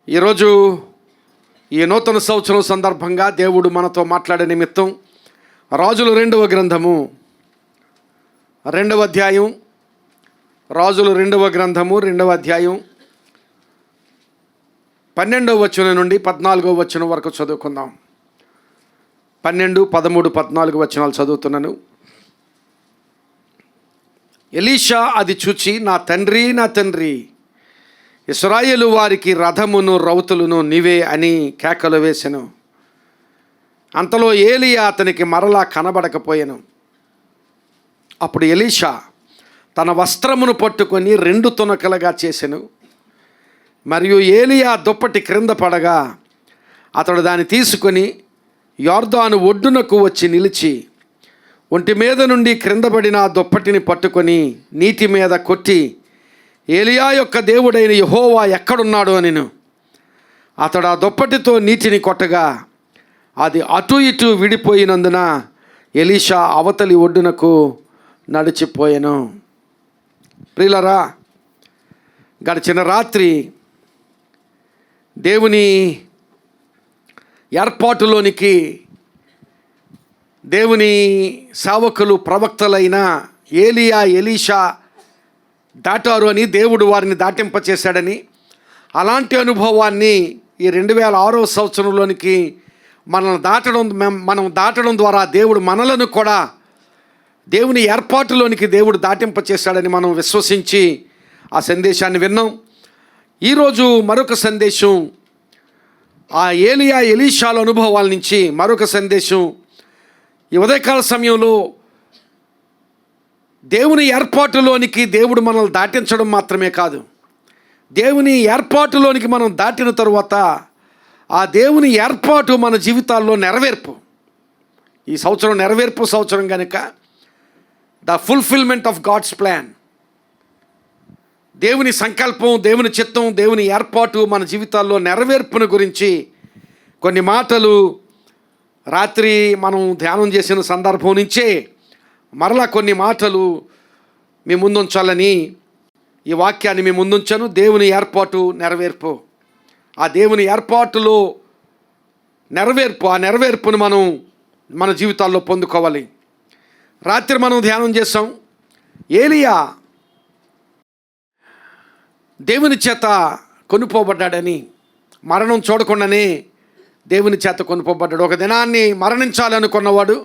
ఈరోజు ఈ నూతన సంవత్సరం సందర్భంగా దేవుడు మనతో మాట్లాడే నిమిత్తం రాజుల 2వ గ్రంథము 2వ అధ్యాయం రాజుల 2వ గ్రంథము 2వ అధ్యాయం 12వ వచనం నుండి 14వ వచనం వరకు చదువుకుందాం. 12, 13, 14 వచనాలు చదువుతున్నాను. ఎలీషా అది చూచి, నా తండ్రి ఇశ్రాయేలు వారికి రథమును రౌతులను నీవే అని కేకలు వేసెను. అంతలో ఏలియా అతనికి మరలా కనబడకపోయెను. అప్పుడు ఎలీషా తన వస్త్రమును పట్టుకొని 2 తునకలుగా చేసెను. మరియు ఏలియా దుప్పటి క్రింద పడగా అతడు దాన్ని తీసుకొని యొర్దాను ఒడ్డునకు వచ్చి నిలిచి ఒంటి మీద నుండి క్రింద పడిన ఆ దుప్పటిని పట్టుకొని నీటి మీద కొట్టి, ఏలియా యొక్క దేవుడైన యెహోవా ఎక్కడున్నాడు అనిను. అతడు ఆ దుప్పటితో నీటిని కొట్టగా అది అటు ఇటు విడిపోయినందున ఎలీషా అవతలి ఒడ్డునకు నడిచిపోయెను. ప్రియులారా, గడిచిన రాత్రి దేవుని ఏర్పాటులోనికి దేవుని సేవకులు ప్రవక్తలైన ఏలియా ఎలీషా దాటారు అని దేవుడు వారిని దాటింపచేశాడని, అలాంటి అనుభవాన్ని ఈ 2006వ సంవత్సరంలోనికి మనం దాటడం ద్వారా దేవుడు మనలను కూడా దేవుని ఏర్పాటులోనికి దేవుడు దాటింపచేశాడని మనం విశ్వసించి ఆ సందేశాన్ని విన్నాం. ఈరోజు మరొక సందేశం, ఆ ఏలియా ఎలీషాల అనుభవాల నుంచి మరొక సందేశం. ఈ ఉదయకాల సమయంలో దేవుని ఏర్పాటులోనికి దేవుడు మనల్ని దాటించడం మాత్రమే కాదు, దేవుని ఏర్పాటులోనికి మనం దాటిన తరువాత ఆ దేవుని ఏర్పాటు మన జీవితాల్లో నెరవేర్పు. ఈ సంవత్సరం నెరవేర్పు సంవత్సరం కనుక the fulfilment of God's plan, దేవుని సంకల్పం, దేవుని చిత్తం, దేవుని ఏర్పాటు మన జీవితాల్లో నెరవేర్పును గురించి కొన్ని మాటలు రాత్రి మనం ధ్యానం చేసిన సందర్భం నుంచే మరలా కొన్ని మాటలు మీ ముందుంచాలని ఈ వాక్యాన్ని మీ ముందుంచాను. దేవుని ఏర్పాటు నెరవేర్పు, ఆ దేవుని ఏర్పాటులో నెరవేర్పు, ఆ నెరవేర్పును మనం మన జీవితాల్లో పొందుకోవాలి. రాత్రి మనం ధ్యానం చేసాం, ఏలియా దేవుని చేత కొనుక్కోబడ్డాడని, మరణం చూడకుండానే దేవుని చేత కొనుక్కోబడ్డాడు. ఒక దినాన్ని మరణించాలనుకున్నవాడు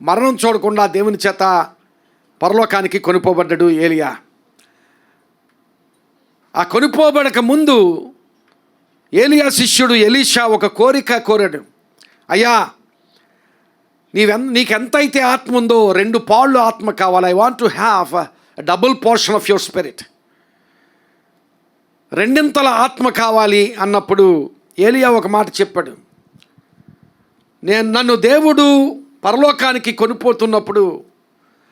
మరణం చూడకుండా దేవుని చేత పరలోకానికి కొనుక్కోబడ్డాడు ఏలియా. ఆ కొనుక్కోబడక ముందు ఏలియా శిష్యుడు ఎలీషా ఒక కోరిక కోరాడు. అయ్యా, నీకెంతైతే ఆత్మ ఉందో 2 పాళ్ళు ఆత్మ కావాలి. I want to have double portion of your spirit, 2 ఆత్మ కావాలి అన్నప్పుడు ఏలియా ఒక మాట చెప్పాడు. నన్ను దేవుడు పరలోకానికి కొనిపోతున్నప్పుడు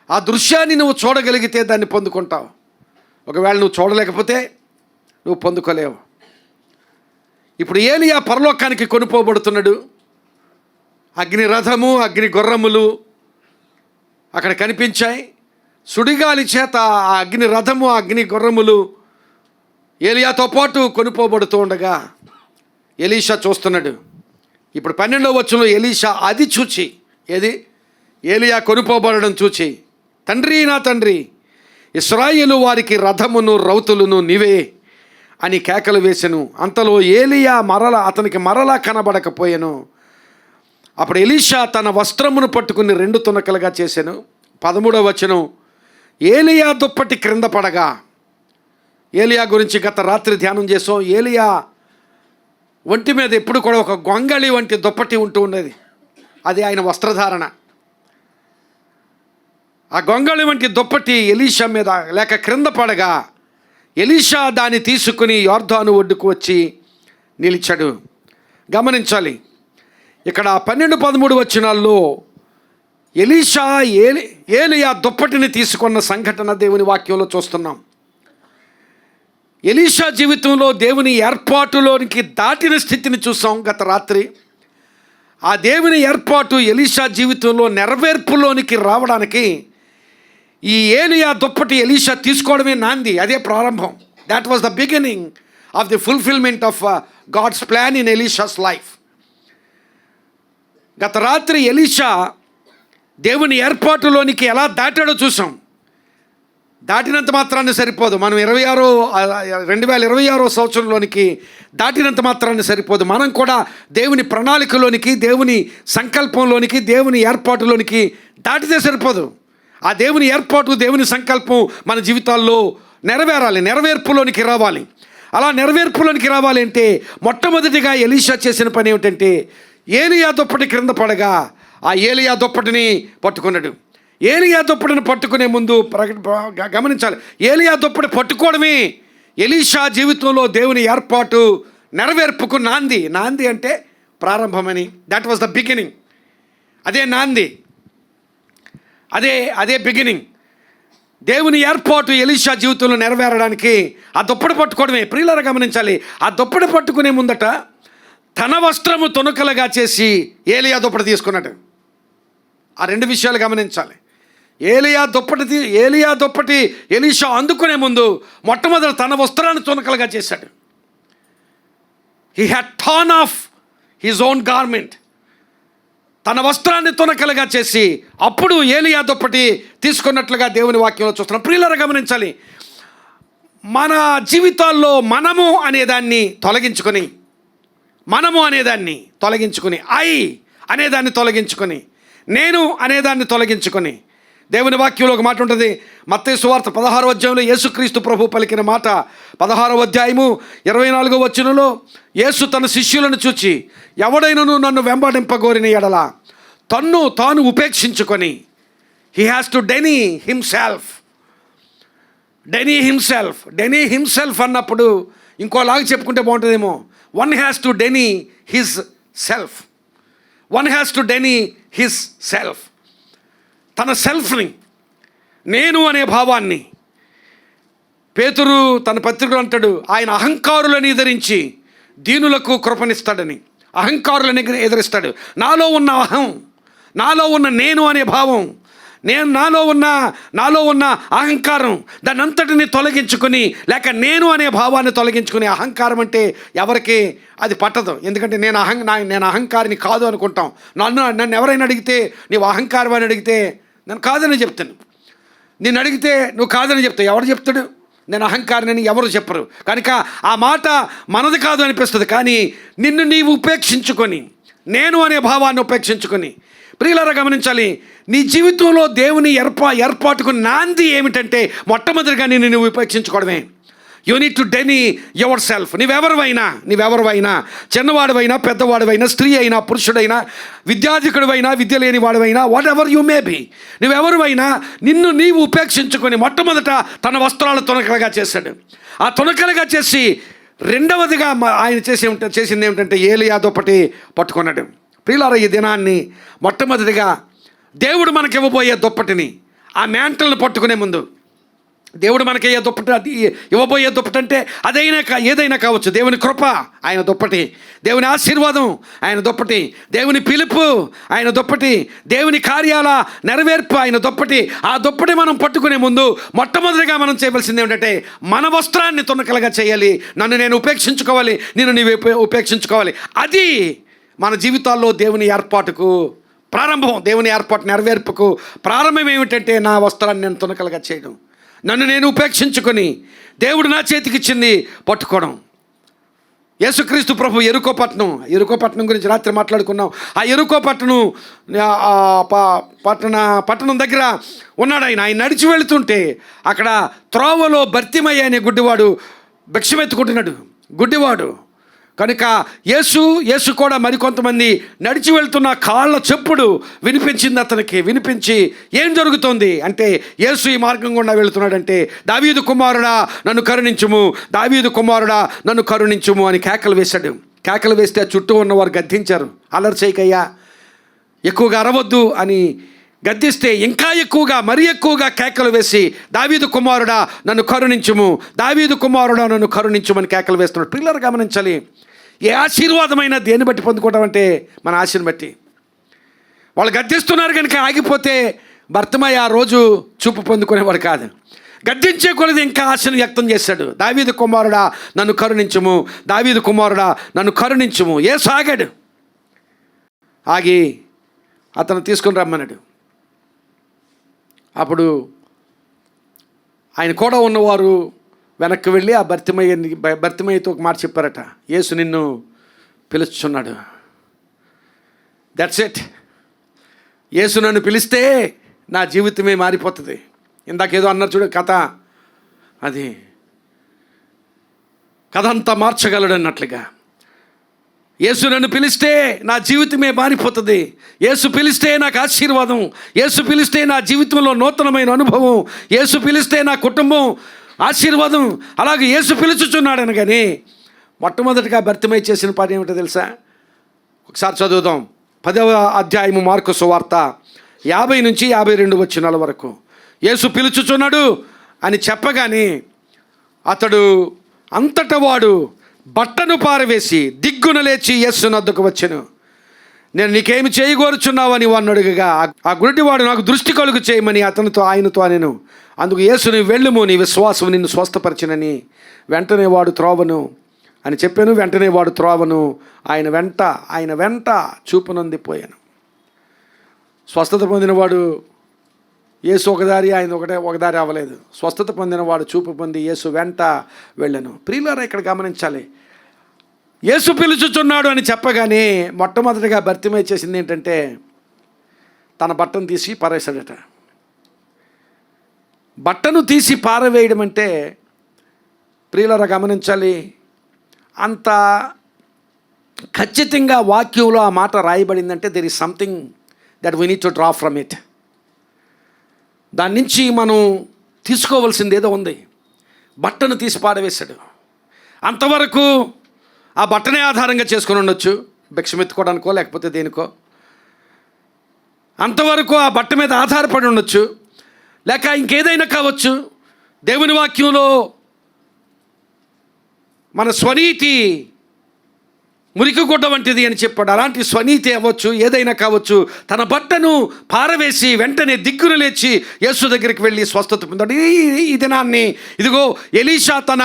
ఆ దృశ్యాన్ని నువ్వు చూడగలిగితే దాన్ని పొందుకుంటావు. ఒకవేళ నువ్వు చూడలేకపోతే నువ్వు పొందుకోలేవు. ఇప్పుడు ఏలియా పరలోకానికి కొనిపోబడుతున్నాడు. అగ్ని రథము, అగ్ని గుర్రములు అక్కడ కనిపించాయి. సుడిగాలి చేత ఆ అగ్ని రథము, అగ్ని గుర్రములు ఏలియాతో పాటు కొనిపోబడుతూ ఉండగా ఎలీషా చూస్తున్నాడు. ఇప్పుడు 12వ వచనంలో ఎలీషా అది చూచి, ఏది ఏలియా కొనుక్కోబడడం చూచి, నా తండ్రి ఇశ్రాయేలు వారికి రథమును రౌతులను నీవే అని కేకలు వేసెను. అంతలో ఏలియా అతనికి మరలా కనబడకపోయెను. అప్పుడు ఎలీషా తన వస్త్రమును పట్టుకుని 2 తునకలుగా చేసెను. 13వ వచనం, ఏలియా దుప్పటి క్రింద పడగా. ఏలియా గురించి గత రాత్రి ధ్యానం చేసాం. ఏలియా ఒంటి మీద ఎప్పుడు కూడా ఒక గొంగళి వంటి దుప్పటి ఉంటూ ఉన్నది, అది ఆయన వస్త్రధారణ. ఆ గొంగళి వంటి దుప్పటి ఎలీషా మీద లేక క్రింద పడగా ఎలీషా దాన్ని తీసుకుని యొర్దాను ఒడ్డుకు వచ్చి నిలిచాడు. గమనించాలి, ఇక్కడ 12, 13 వచనాల్లో ఎలీషా ఏలియా దుప్పటిని తీసుకున్న సంఘటన దేవుని వాక్యంలో చూస్తున్నాం. ఎలీషా జీవితంలో దేవుని ఏర్పాటులోనికి దాటిన స్థితిని చూసాం గత రాత్రి. ఆ దేవుని ఏర్పాటు ఎలీషా జీవితంలో నెరవేర్పులోనికి రావడానికి ఈ ఏలియా దుప్పటి ఎలీషా తీసుకోవడమే నాంది, అదే ప్రారంభం. That was the beginning of the fulfilment of God's plan in Elisha's life. గత రాత్రి ఎలీషా దేవుని ఏర్పాటులోనికి ఎలా దాటాడో చూసాం. దాటినంత మాత్రాన్ని సరిపోదు. మనం 2026 సంవత్సరంలోనికి దాటినంత మాత్రాన్ని సరిపోదు. మనం కూడా దేవుని ప్రణాళికలోనికి, దేవుని సంకల్పంలోనికి, దేవుని ఏర్పాటులోనికి దాటితే సరిపోదు. ఆ దేవుని ఏర్పాటు, దేవుని సంకల్పం మన జీవితాల్లో నెరవేరాలి, నెరవేర్పులోనికి రావాలి. అలా నెరవేర్పులోనికి రావాలి అంటే మొట్టమొదటిగా ఎలీషా చేసిన పని ఏమిటంటే, ఏలియా దుప్పటి క్రింద పడగా ఆ ఏలియా దుప్పటిని పట్టుకున్నాడు. ఏలియా దుప్పటిని పట్టుకునే ముందు గమనించాలి, ఏలియా దుప్పటి పట్టుకోవడమే ఎలీషా జీవితంలో దేవుని ఏర్పాటు నెరవేర్పుకు నాంది. నాంది అంటే ప్రారంభమని. That was the beginning. అదే నాంది, అదే బిగినింగ్. దేవుని ఏర్పాటు ఎలీషా జీవితంలో నెరవేరడానికి ఆ దుప్పటి పట్టుకోవడమే. ప్రియులారా గమనించాలి, ఆ దుప్పటి పట్టుకునే ముందట తన వస్త్రము తొణుకలుగా చేసి ఏలియా దుప్పటి తీసుకున్నాడు. ఆ రెండు విషయాలు గమనించాలి. ఏలియా దుప్పటి ఎలీషా అందుకునే ముందు మొట్టమొదటి తన వస్త్రాన్ని తొణకలుగా చేశాడు. He had torn of his own garment. తన వస్త్రాన్ని తొణకలుగా చేసి అప్పుడు ఏలియా దుప్పటి తీసుకున్నట్లుగా దేవుని వాక్యంలో చూస్తున్నాం. ప్రియులారా గమనించాలి, మన జీవితాల్లో మనము అనేదాన్ని తొలగించుకొని, ఐ అనేదాన్ని తొలగించుకొని, నేను అనేదాన్ని తొలగించుకొని, దేవుని వాక్యంలో ఒక మాట ఉంటుంది. మత్తయి సువార్త 16వ అధ్యాయంలో యేసుక్రీస్తు ప్రభు పలికిన మాట, 16వ అధ్యాయము 24వ వచనంలో, యేసు తన శిష్యులను చూచి, ఎవడైనను నన్ను వెంబడింపగోరిన ఎడల తన్ను తాను ఉపేక్షించుకొని, he has to deny himself అన్నప్పుడు ఇంకోలాగా చెప్పుకుంటే బాగుంటుందేమో. One has to deny his self. తన సెల్ఫ్ని, నేను అనే భావాన్ని. పేతురు తన పత్రికలు అంటాడు, ఆయన అహంకారులను ఎదిరించి దీనులకు కృపనిస్తాడని. అహంకారులను ఎదిరిస్తాడు. నాలో ఉన్న నాలో ఉన్న నేను అనే భావం, నాలో ఉన్న అహంకారం, దాన్ని అంతటిని తొలగించుకొని, లేక నేను అనే భావాన్ని తొలగించుకుని. అహంకారం అంటే ఎవరికి అది పట్టదు. ఎందుకంటే నేను అహంకారిని కాదు అనుకుంటాం. నన్ను ఎవరైనా అడిగితే నీవు అహంకారం అని అడిగితే నేను కాదని చెప్తాను. నేను అడిగితే నువ్వు కాదని చెప్తావు. ఎవరు చెప్తాడు నేను అహంకారిని? ఎవరు చెప్పరు. కనుక ఆ మాట మనది కాదు అనిపిస్తుంది. కానీ నిన్ను నీవు ఉపేక్షించుకొని, నేను అనే భావాన్ని ఉపేక్షించుకొని. ప్రియులారా గమనించాలి, నీ జీవితంలో దేవుని ఏర్పాటుకు నాంది ఏమిటంటే మొట్టమొదటిగా నిన్ను ఉపేక్షించుకోవడమే. You need to deny your self. నీవెవరివైనా, చిన్నవాడివైనా, పెద్దవాడివైనా, స్త్రీ అయినా, పురుషుడైనా, విద్యాధికుడివైనా, విద్య లేని వాడివైనా, whatever you may be, నువ్వెవరివైనా నిన్ను నీవు ఉపేక్షించుకొని మొట్టమొదట తన వస్త్రాలు తొణకలుగా చేశాడు. ఆ తొణకలుగా చేసి రెండవదిగా ఆయన చేసింది ఏమిటంటే ఏలియా దుప్పటి పట్టుకున్నాడు. ప్రియులారా, ఈ దినాన్ని మొట్టమొదటిగా దేవుడు మనకి ఇవ్వబోయే దుప్పటిని, ఆ మ్యాంటల్ని పట్టుకునే ముందు, దేవుడు మనకి ఇవ్వబోయే దుప్పటి అంటే ఏదైనా కావచ్చు. దేవుని కృప ఆయన దుప్పటి, దేవుని ఆశీర్వాదం ఆయన దుప్పటి, దేవుని పిలుపు ఆయన దుప్పటి, దేవుని కార్యాల నెరవేర్పు ఆయన దుప్పటి. ఆ దుప్పటి మనం పట్టుకునే ముందు మొట్టమొదటిగా మనం చేయవలసింది ఏమిటంటే మన వస్త్రాన్ని తొణకలుగా చేయాలి. నన్ను నేను ఉపేక్షించుకోవాలి, నేను నీవు ఉపేక్షించుకోవాలి. అది మన జీవితాల్లో దేవుని ఏర్పాటుకు ప్రారంభం. దేవుని ఏర్పాటు నెరవేర్పుకు ప్రారంభం ఏమిటంటే నా వస్త్రాన్ని నేను తొణకలుగా చేయడం, నన్ను నేను ఉపేక్షించుకొని దేవుడు నా చేతికి ఇచ్చింది పట్టుకోవడం. యేసుక్రీస్తు ప్రభు ఎరుకో పట్టణం గురించి రాత్రి మాట్లాడుకున్నాం. ఆ ఎరుకో పట్టణం దగ్గర ఉన్నాడు ఆయన నడిచి వెళుతుంటే అక్కడ త్రోవలో బర్తిమయ్య అనే గుడ్డివాడు భిక్షమెత్తుకుంటున్నాడు. గుడ్డివాడు కనుక యేసు కూడా మరికొంతమంది నడిచి వెళ్తున్న కాళ్ళ చెప్పుడు వినిపించింది అతనికి. వినిపించి ఏం జరుగుతోంది అంటే, యేసు ఈ మార్గం గుండా వెళుతున్నాడంటే, దావీదు కుమారుడా నన్ను కరుణించుము, దావీదు కుమారుడా నన్ను కరుణించుము అని కేకలు వేశాడు. కేకలు వేస్తే చుట్టూ ఉన్నవారు గద్దించారు. అల్లరి చేయకయ్యా, ఎక్కువగా అరవద్దు అని గద్దిస్తే ఇంకా మరీ ఎక్కువగా కేకలు వేసి, దావీదు కుమారుడా నన్ను కరుణించుము, దావీదు కుమారుడా నన్ను కరుణించుమని కేకలు వేస్తున్నాడు. పిల్లలు గమనించాలి, ఏ ఆశీర్వాదమైనా దేన్ని బట్టి పొందుకోవడం అంటే మన ఆశని బట్టి. వాళ్ళు గద్దిస్తున్నారు కనుక ఆగిపోతే భర్తమయ్య ఆ రోజు చూపు పొందుకునేవాడు కాదు. గద్దించే కొలది ఇంకా ఆశను వ్యక్తం చేశాడు. దావీదు కుమారుడా నన్ను కరుణించుము, దావీదు కుమారుడా నన్ను కరుణించుము. యేసు ఆగాడు. ఆగి అతను తీసుకుని రమ్మన్నాడు. అప్పుడు ఆయన కూడా ఉన్నవారు వెనక్కి వెళ్ళి ఆ భర్తిమయ్యతో ఒక మాట చెప్పారట, యేసు నిన్ను పిలుచుచున్నాడు. That's it. యేసు నన్ను పిలిస్తే నా జీవితమే మారిపోతుంది. ఇందాకేదో అన్నారు చూడు కథ, అది కథ అంతా మార్చగలడు అన్నట్లుగా. యేసు నన్ను పిలిస్తే నా జీవితమే మారిపోతుంది. యేసు పిలిస్తే నాకు ఆశీర్వాదం. యేసు పిలిస్తే నా జీవితంలో నూతనమైన అనుభవం. యేసు పిలిస్తే నా కుటుంబం ఆశీర్వాదం. అలాగే యేసు పిలుచుచున్నాడని. కానీ మొట్టమొదటిగా భర్తిమై చేసిన పని ఏమిటో తెలుసా? ఒకసారి చదువుదాం. 10వ అధ్యాయము మార్కు సువార్త 50 నుంచి 52 వచనాల వరకు. యేసు పిలుచుచున్నాడు అని చెప్పగానే అతడు అంతటా వాడు బట్టను పారవేసి దిగ్గున లేచి యేసు నద్దకు వచ్చెను. నేను నీకేమి చేయగోరుచున్నావని వాడిని అడుగగా ఆ గుడ్డివాడు నాకు దృష్టి కలుగు చేయమని ఆయనతో అనెను. అందుకు యేసు నీవు వెళ్ళుము, నీ విశ్వాసం నిన్ను స్వస్థపరిచినని. వెంటనే వాడు త్రోవను అని చెప్పాను. వెంటనే వాడు త్రోవను ఆయన వెంట చూపునందిపోయాను. స్వస్థత పొందినవాడు యేసు ఒకదారి, ఆయన ఒకదారి అవ్వలేదు. స్వస్థత పొందినవాడు చూపు పొంది యేసు వెంట వెళ్ళను. ప్రియులారా, ఇక్కడ గమనించాలి. యేసు పిలుచుచున్నాడు అని చెప్పగానే మొట్టమొదటిగా భర్తిమై చేసింది ఏంటంటే తన బట్టను తీసి పారేశాడట. బట్టను తీసి పారవేయడం అంటే ప్రియులారా గమనించాలి, అంత ఖచ్చితంగా వాక్యంలో ఆ మాట రాయబడిందంటే there is something that we need to draw from it. దాని నుంచి మనం తీసుకోవాల్సింది ఏదో ఉంది. బట్టను తీసి పారవేశాడు. అంతవరకు ఆ బట్టనే ఆధారంగా చేసుకొని ఉండొచ్చు, భిక్షమెత్తుకోవడానికో లేకపోతే దేనికో. అంతవరకు ఆ బట్ట మీద ఆధారపడి ఉండొచ్చు, లేక ఇంకేదైనా కావచ్చు. దేవుని వాక్యంలో మన స్వనీతి మురికిగుడ్డ వంటిది అని చెప్పాడు. అలాంటి స్వనీతి అవ్వచ్చు, ఏదైనా కావచ్చు. తన బట్టను పారవేసి వెంటనే దిగ్గున లేచి యేసు దగ్గరికి వెళ్ళి స్వస్థత పొందాడు. ఈ దినాన్ని ఇదిగో ఎలీషా తన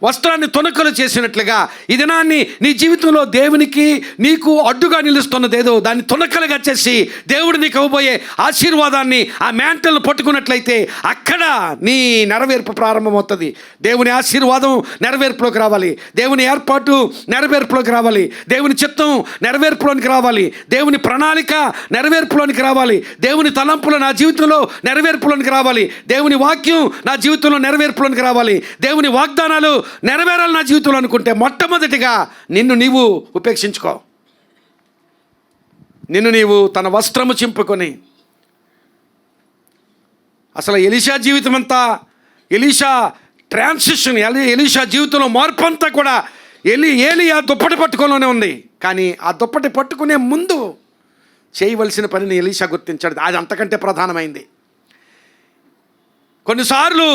వస్త్రాన్ని తునకలు చేసినట్లుగా ఈ దినాన్ని నీ జీవితంలో దేవునికి నీకు అడ్డుగా నిలుస్తున్నదేదో దాన్ని తునకలుగా చేసి దేవుడు నీకు ఇవ్వబోయే ఆశీర్వాదాన్ని ఆ మ్యాంటల్ని పట్టుకున్నట్లయితే అక్కడ నీ నెరవేర్పు ప్రారంభమవుతుంది. దేవుని ఆశీర్వాదం నెరవేర్పులోకి రావాలి. దేవుని ఏర్పాటు నెరవేర్పులోకి రావాలి. దేవుని చిత్తం నెరవేర్పులోనికి రావాలి. దేవుని ప్రణాళిక నెరవేర్పులోనికి రావాలి. దేవుని తలంపులు నా జీవితంలో నెరవేర్పులోనికి రావాలి. దేవుని వాక్యం నా జీవితంలో నెరవేర్పులోనికి రావాలి. దేవుని వాగ్దానాలు నెరవేరాలి నా జీవితంలో అనుకుంటే మొట్టమొదటిగా నిన్ను నీవు ఉపేక్షించుకో. నిన్ను నీవు తన వస్త్రము చింపుకొని. అసలు ఎలీషా జీవితం అంతా, ఎలీషా ట్రాన్సిషన్, ఎలీషా జీవితంలో మార్పు అంతా కూడా ఏలియా దుప్పటి పట్టుకోలోనే ఉంది. కానీ ఆ దుప్పటి పట్టుకునే ముందు చేయవలసిన పనిని ఎలీషా గుర్తించాడు. అది అంతకంటే ప్రధానమైంది. కొన్నిసార్లు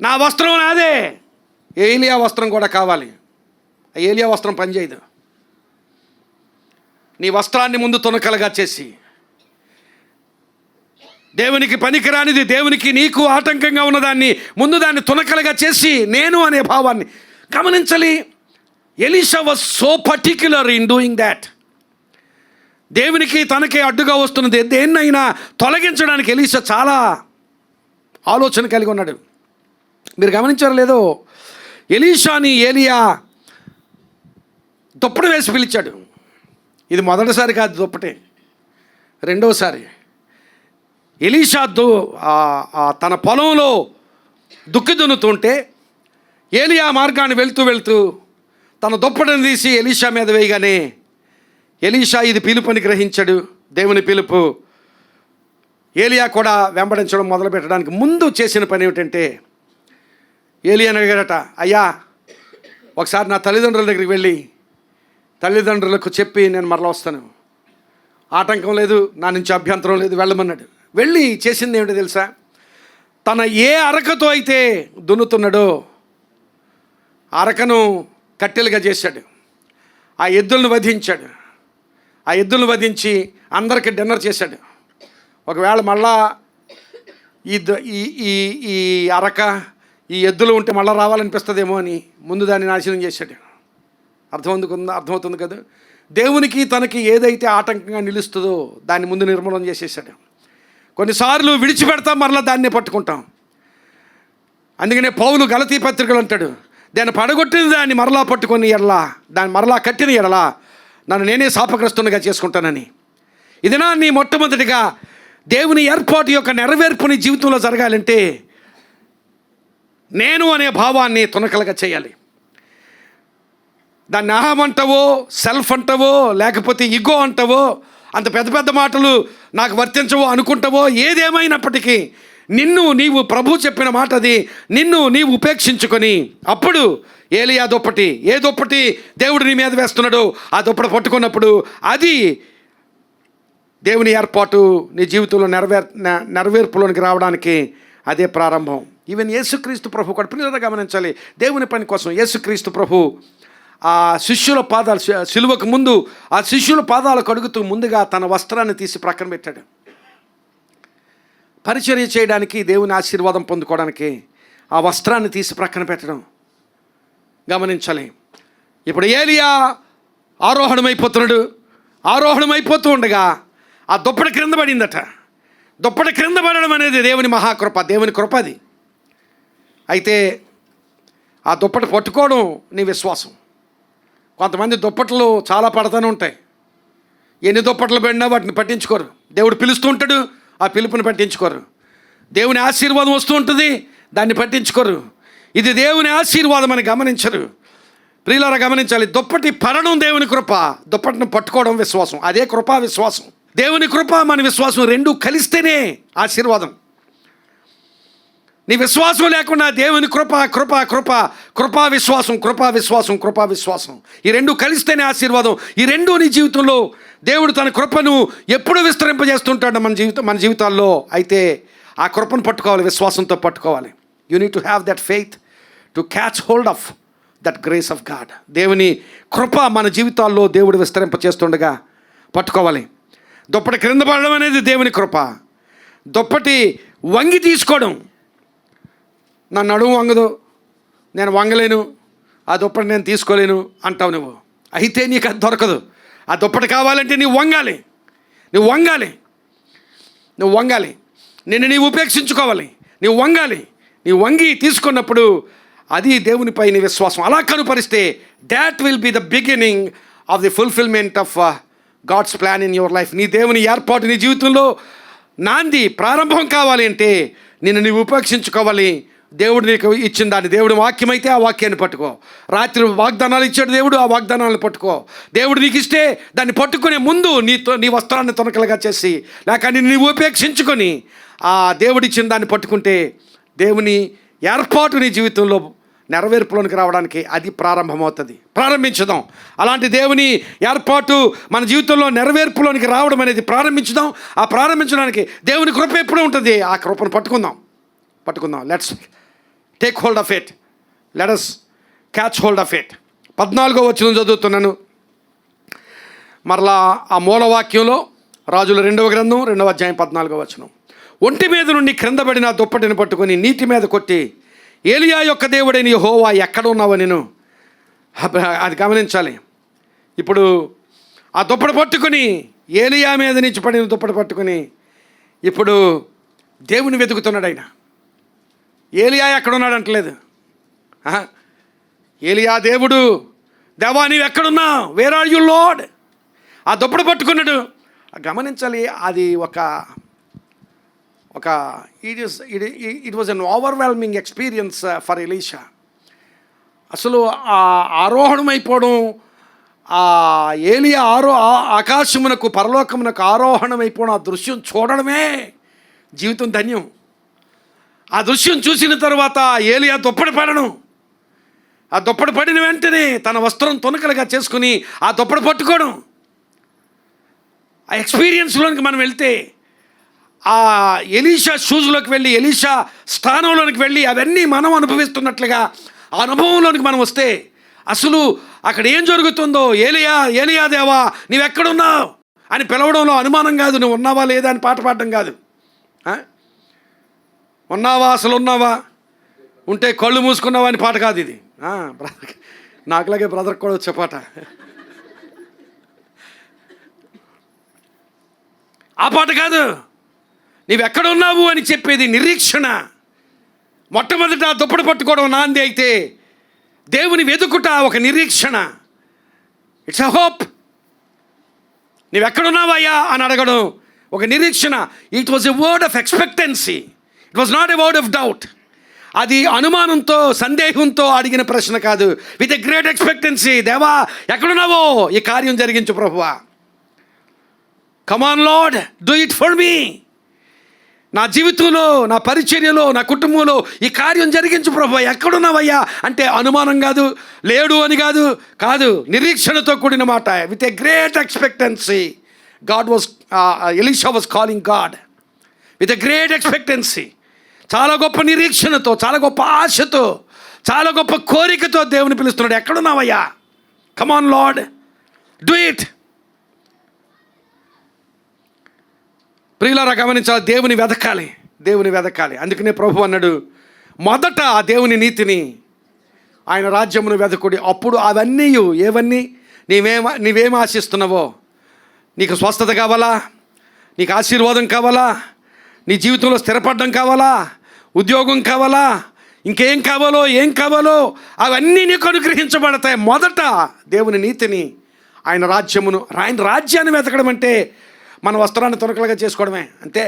నా వస్త్రం నాదే, ఏలియా వస్త్రం కూడా కావాలి. ఆ ఏలియా వస్త్రం పనిచేయదు. నీ వస్త్రాన్ని ముందు తునకలుగా చేసి, దేవునికి పనికిరానిది, దేవునికి నీకు ఆటంకంగా ఉన్నదాన్ని ముందు దాన్ని తునకలుగా చేసి నేను అనే భావాన్ని గమనించాలి. Elisha was so particular in doing that. దేవునికి తనకే అడ్డుగా వస్తున్నది దేన్నైనా తొలగించడానికి ఎలీషా చాలా ఆలోచన కలిగి ఉన్నాడు. మీరు గమనించారో లేదో, ఎలీషాని ఏలియా దుప్పటి వేసి పిలిచాడు. ఇది మొదటిసారి కాదు దుప్పటి, రెండోసారి. ఎలీషా తన పొలంలో దుక్కి దున్నుతుంటే ఏలియా మార్గాన్ని వెళ్తూ తన దుప్పటిని తీసి ఎలీషా మీద వేయగానే ఎలీషా ఇది పిలుపుని గ్రహించాడు. దేవుని పిలుపు. ఏలియా కూడా వెంబడించడం మొదలు పెట్టడానికి ముందు చేసిన పని ఏమిటంటే ఏలియాని అడిగాడట, అయ్యా ఒకసారి నా తల్లిదండ్రుల దగ్గరికి వెళ్ళి తల్లిదండ్రులకు చెప్పి నేను మరలా వస్తాను, ఆటంకం లేదు, నా నుంచి అభ్యంతరం లేదు, వెళ్ళమన్నాడు. వెళ్ళి చేసింది ఏమిటో తెలుసా? తన ఏ అరకతో అయితే దున్నుతున్నాడో అరకను కట్టెలుగా చేశాడు. ఆ ఎద్దులను వధించాడు. ఆ ఎద్దులను వధించి అందరికీ డిన్నర్ చేశాడు. ఒకవేళ మళ్ళా ఈ ఈ ఈ ఈ అరక ఈ ఎద్దులు ఉంటే మళ్ళీ రావాలనిపిస్తుందేమో అని ముందు దాన్ని నాశనం చేశాడు. అర్థమవుతుంది కదా. దేవునికి తనకి ఏదైతే ఆటంకంగా నిలుస్తుందో దాన్ని ముందు నిర్మూలన చేసేసాడు. కొన్నిసార్లు విడిచిపెడతాం, మరలా దాన్నే పట్టుకుంటాం. అందుకనే పౌలు గలతీ పత్రికలు అంటాడు, దాన్ని పడగొట్టిన దాన్ని మరలా పట్టుకొని ఎడలా, దాన్ని మరలా కట్టిన ఎడలా నన్ను నేనే శాపగ్రస్తునిగా చేసుకుంటానని. ఇదినా నీ మొట్టమొదటిగా దేవుని ఏర్పాటు యొక్క నెరవేర్పు నీ జీవితంలో జరగాలంటే నేను అనే భావాన్ని తునకలుగా చేయాలి. దాన్ని అహం అంటావో, సెల్ఫ్ అంటావో, లేకపోతే ఇగో అంటావో, అంత పెద్ద పెద్ద మాటలు నాకు వర్తించవో అనుకుంటావో, ఏదేమైనప్పటికీ నిన్ను నీవు ప్రభు చెప్పిన మాట అది, నిన్ను నీవు ఉపేక్షించుకొని అప్పుడు ఏలియా దుప్పటి, ఏ దుప్పటి దేవుడు నీ మీద వేస్తున్నాడో ఆ దుప్పటి పట్టుకున్నప్పుడు అది దేవుని ఏర్పాటు నీ జీవితంలో నెరవేర్పులోనికి రావడానికి అదే ప్రారంభం. ఈవెన్ యేసుక్రీస్తు ప్రభు కూడా పిల్లలుగా గమనించాలి. దేవుని పని కోసం యేసుక్రీస్తు ప్రభు ఆ శిష్యుల పాదాలు, సిలువకు ముందు ఆ శిష్యుల పాదాలు కడుగుతూ ముందుగా తన వస్త్రాన్ని తీసి ప్రక్కన పెట్టాడు. పరిచర్య చేయడానికి, దేవుని ఆశీర్వాదం పొందుకోవడానికి ఆ వస్త్రాన్ని తీసి ప్రక్కన పెట్టడం గమనించాలి. ఇప్పుడు ఏలియా ఆరోహణమైపోతూ ఉండగా ఆ దుప్పటి క్రింద పడిందట. దుప్పటి క్రింద పడడం అనేది దేవుని మహాకృప, దేవుని కృప అది. అయితే ఆ దుప్పటి పట్టుకోవడం నీ విశ్వాసం. కొంతమంది దుప్పట్లు చాలా పడతానే ఉంటాయి. ఎన్ని దుప్పట్లు పడినా వాటిని పట్టించుకోరు. దేవుడు పిలుస్తూ ఉంటాడు, ఆ పిలుపుని పట్టించుకోరు. దేవుని ఆశీర్వాదం వస్తూ ఉంటుంది, దాన్ని పట్టించుకోరు. ఇది దేవుని ఆశీర్వాదం అని గమనించరు. ప్రియులారా గమనించాలి, దుప్పటి పడడం దేవుని కృప, దుప్పటిని పట్టుకోవడం విశ్వాసం. అదే కృపా విశ్వాసం. దేవుని కృప మన విశ్వాసం రెండు కలిస్తేనే ఆశీర్వాదం. నీ విశ్వాసం లేకుండా దేవుని కృపా విశ్వాసం ఈ రెండు కలిస్తేనే ఆశీర్వాదం. ఈ రెండు నీ జీవితంలో దేవుడు తన కృపను ఎప్పుడు విస్తరింపజేస్తుంటాడు మన జీవితాల్లో. అయితే ఆ కృపను పట్టుకోవాలి, విశ్వాసంతో పట్టుకోవాలి. You need to have that faith to catch hold of that grace of God. దేవుని కృప మన జీవితాల్లో దేవుడు విస్తరింపచేస్తుండగా పట్టుకోవాలి. దుప్పటి క్రింద పడడం అనేది దేవుని కృప. దుప్పటి వంగి తీసుకోవడం, నా నడుము వంగదు, నేను వంగలేను, ఆ దుప్పటి నేను తీసుకోలేను అంటావు నువ్వు. అయితే నీకు అది దొరకదు. ఆ దుప్పటి కావాలంటే నువ్వు వంగాలి. నిన్ను నీవు ఉపేక్షించుకోవాలి, నువ్వు వంగి తీసుకున్నప్పుడు అది దేవునిపై నీ విశ్వాసం. అలా కనుపరిస్తే that will be the beginning of the fulfilment of God's plan in your life. నీ దేవుని ఏర్పాటు నీ జీవితంలో నాంది ప్రారంభం కావాలి అంటే నిన్ను నీవు ఉపేక్షించుకోవాలి. దేవుడు నీకు ఇచ్చిన దాన్ని, దేవుడి వాక్యం అయితే ఆ వాక్యాన్ని పట్టుకో. రాత్రి వాగ్దానాలు ఇచ్చాడు దేవుడు, ఆ వాగ్దానాలను పట్టుకో. దేవుడు నీకు ఇస్తే దాన్ని పట్టుకునే ముందు నీ వస్త్రాన్ని తునకలుగా చేసి, లేక నీవు ఉపేక్షించుకొని ఆ దేవుడిచ్చిన దాన్ని పట్టుకుంటే దేవుని ఏర్పాటు నీ జీవితంలో నెరవేర్పులోనికి రావడానికి అది ప్రారంభమవుతుంది. ప్రారంభించుదాం. అలాంటి దేవుని ఏర్పాటు మన జీవితంలో నెరవేర్పులోనికి రావడం అనేది ప్రారంభించుదాం. ఆ ప్రారంభించడానికి దేవుని కృప ఎప్పుడు ఉంటుంది, ఆ కృపను పట్టుకుందాం. Let's take hold of it. Let us catch hold of it. 14వ వచనం చదువుతున్నాను. మరలా ఆ మూలవాక్యంలో రాజుల 2వ గ్రంథం 2వ అధ్యాయం 14వ వచనం. ఒంటి మీద నుండి క్రింద పడిన దుప్పటిని పట్టుకొని నీటి మీద కొట్టి, ఏలియా యొక్క దేవుడైన యెహోవా ఎక్కడ ఉన్నావో నేను. అది గమనించాలి. ఇప్పుడు ఆ దుప్పటి పట్టుకొని, ఏలియా మీద నుంచి పడిన దుప్పటి పట్టుకొని ఇప్పుడు దేవుని వెతుకుతున్నాడు ఆయన. ఏలియా ఎక్కడున్నాడు అంటలేదు. ఏలియా దేవుడు, దేవా నీవు ఎక్కడున్నా, వేర్ ఆర్ యు లార్డ్. ఆ దుప్పటి పట్టుకున్నాడు. గమనించాలి, అది it was an overwhelming experience for Elisha. అసలు ఆ ఆరోహణమైపోవడం, ఆ ఏలియా ఆకాశమునకు పరలోకమునకు ఆరోహణమైపోవడం, ఆ దృశ్యం చూడడమే జీవితం ధన్యం. ఆ దృశ్యం చూసిన తర్వాత ఏలియా దుప్పటి పడడం, ఆ దుప్పటి పడిన వెంటనే తన వస్త్రం తునకలుగా చేసుకుని ఆ దుప్పటి పట్టుకోవడం, ఆ ఎక్స్పీరియన్స్లోనికి మనం వెళ్తే, ఆ ఎలీషా షూస్లోకి వెళ్ళి, ఎలీషా స్థానంలోనికి వెళ్ళి అవన్నీ మనం అనుభవిస్తున్నట్లుగా ఆ అనుభవంలోనికి మనం వస్తే అసలు అక్కడ ఏం జరుగుతుందో, ఏలియా దేవా నీవెక్కడున్నావు అని పిలవడంలో అనుమానం కాదు. నువ్వు ఉన్నావా లేదా అని పాట పాడడం కాదు. ఉన్నావా, అసలు ఉన్నావా, ఉంటే కళ్ళు మూసుకున్నావా అని పాట కాదు ఇది. బ్రదర్, నాకులాగే బ్రదర్కి కూడా వచ్చే పాట. ఆ పాట కాదు. నీవెక్కడ ఉన్నావు అని చెప్పేది నిరీక్షణ. మొట్టమొదట దుప్పటి పట్టుకోవడం నాంది అయితే, దేవుని వెతుకుట ఒక నిరీక్షణ. It's a hope. నీవెక్కడున్నావయ్యా అని అడగడం ఒక నిరీక్షణ. It was a word of expectancy. It was not a word of doubt. అది అనుమానంతో, సందేహంతో అడిగిన ప్రశ్న కాదు. With a great expectancy. దేవా ఎక్కడున్నావో ఈ కార్యం జరిగించు ప్రభువా. Come on Lord, do it for me. నా జీవితంలో, నా పరిచర్యలో, నా కుటుంబంలో ఈ కార్యం జరిగించు ప్రభువా. ఎక్కడున్నావయ్యా అంటే అనుమానం కాదు, లేడు అని కాదు, నిరీక్షణతో కూడిన మాట. With a great expectancy Elisha was calling God with a great expectancy. చాలా గొప్ప నిరీక్షణతో, చాలా గొప్ప ఆశతో, చాలా గొప్ప కోరికతో దేవుని పిలుస్తున్నాడు. ఎక్కడున్నావయ్యా? Come on Lord, do it. ప్రియులారా గమనించాలి, దేవుని వెదకాలి. అందుకనే ప్రభు అన్నాడు, మొదట ఆ దేవుని నీతిని, ఆయన రాజ్యమును వెదకుడి, అప్పుడు అవన్నీ ఏవన్నీ నీవేం ఆశిస్తున్నావో, నీకు స్వస్థత కావాలా, నీకు ఆశీర్వాదం కావాలా, నీ జీవితంలో స్థిరపడడం కావాలా, ఉద్యోగం కావాలా, ఇంకేం కావాలో అవన్నీ నీకు అనుగ్రహించబడతాయి. మొదట దేవుని నీతిని, ఆయన రాజ్యమును. ఆయన రాజ్యాన్ని వెతకడం అంటే మన వస్త్రాన్ని తునకలుగా చేసుకోవడమే. అంతే.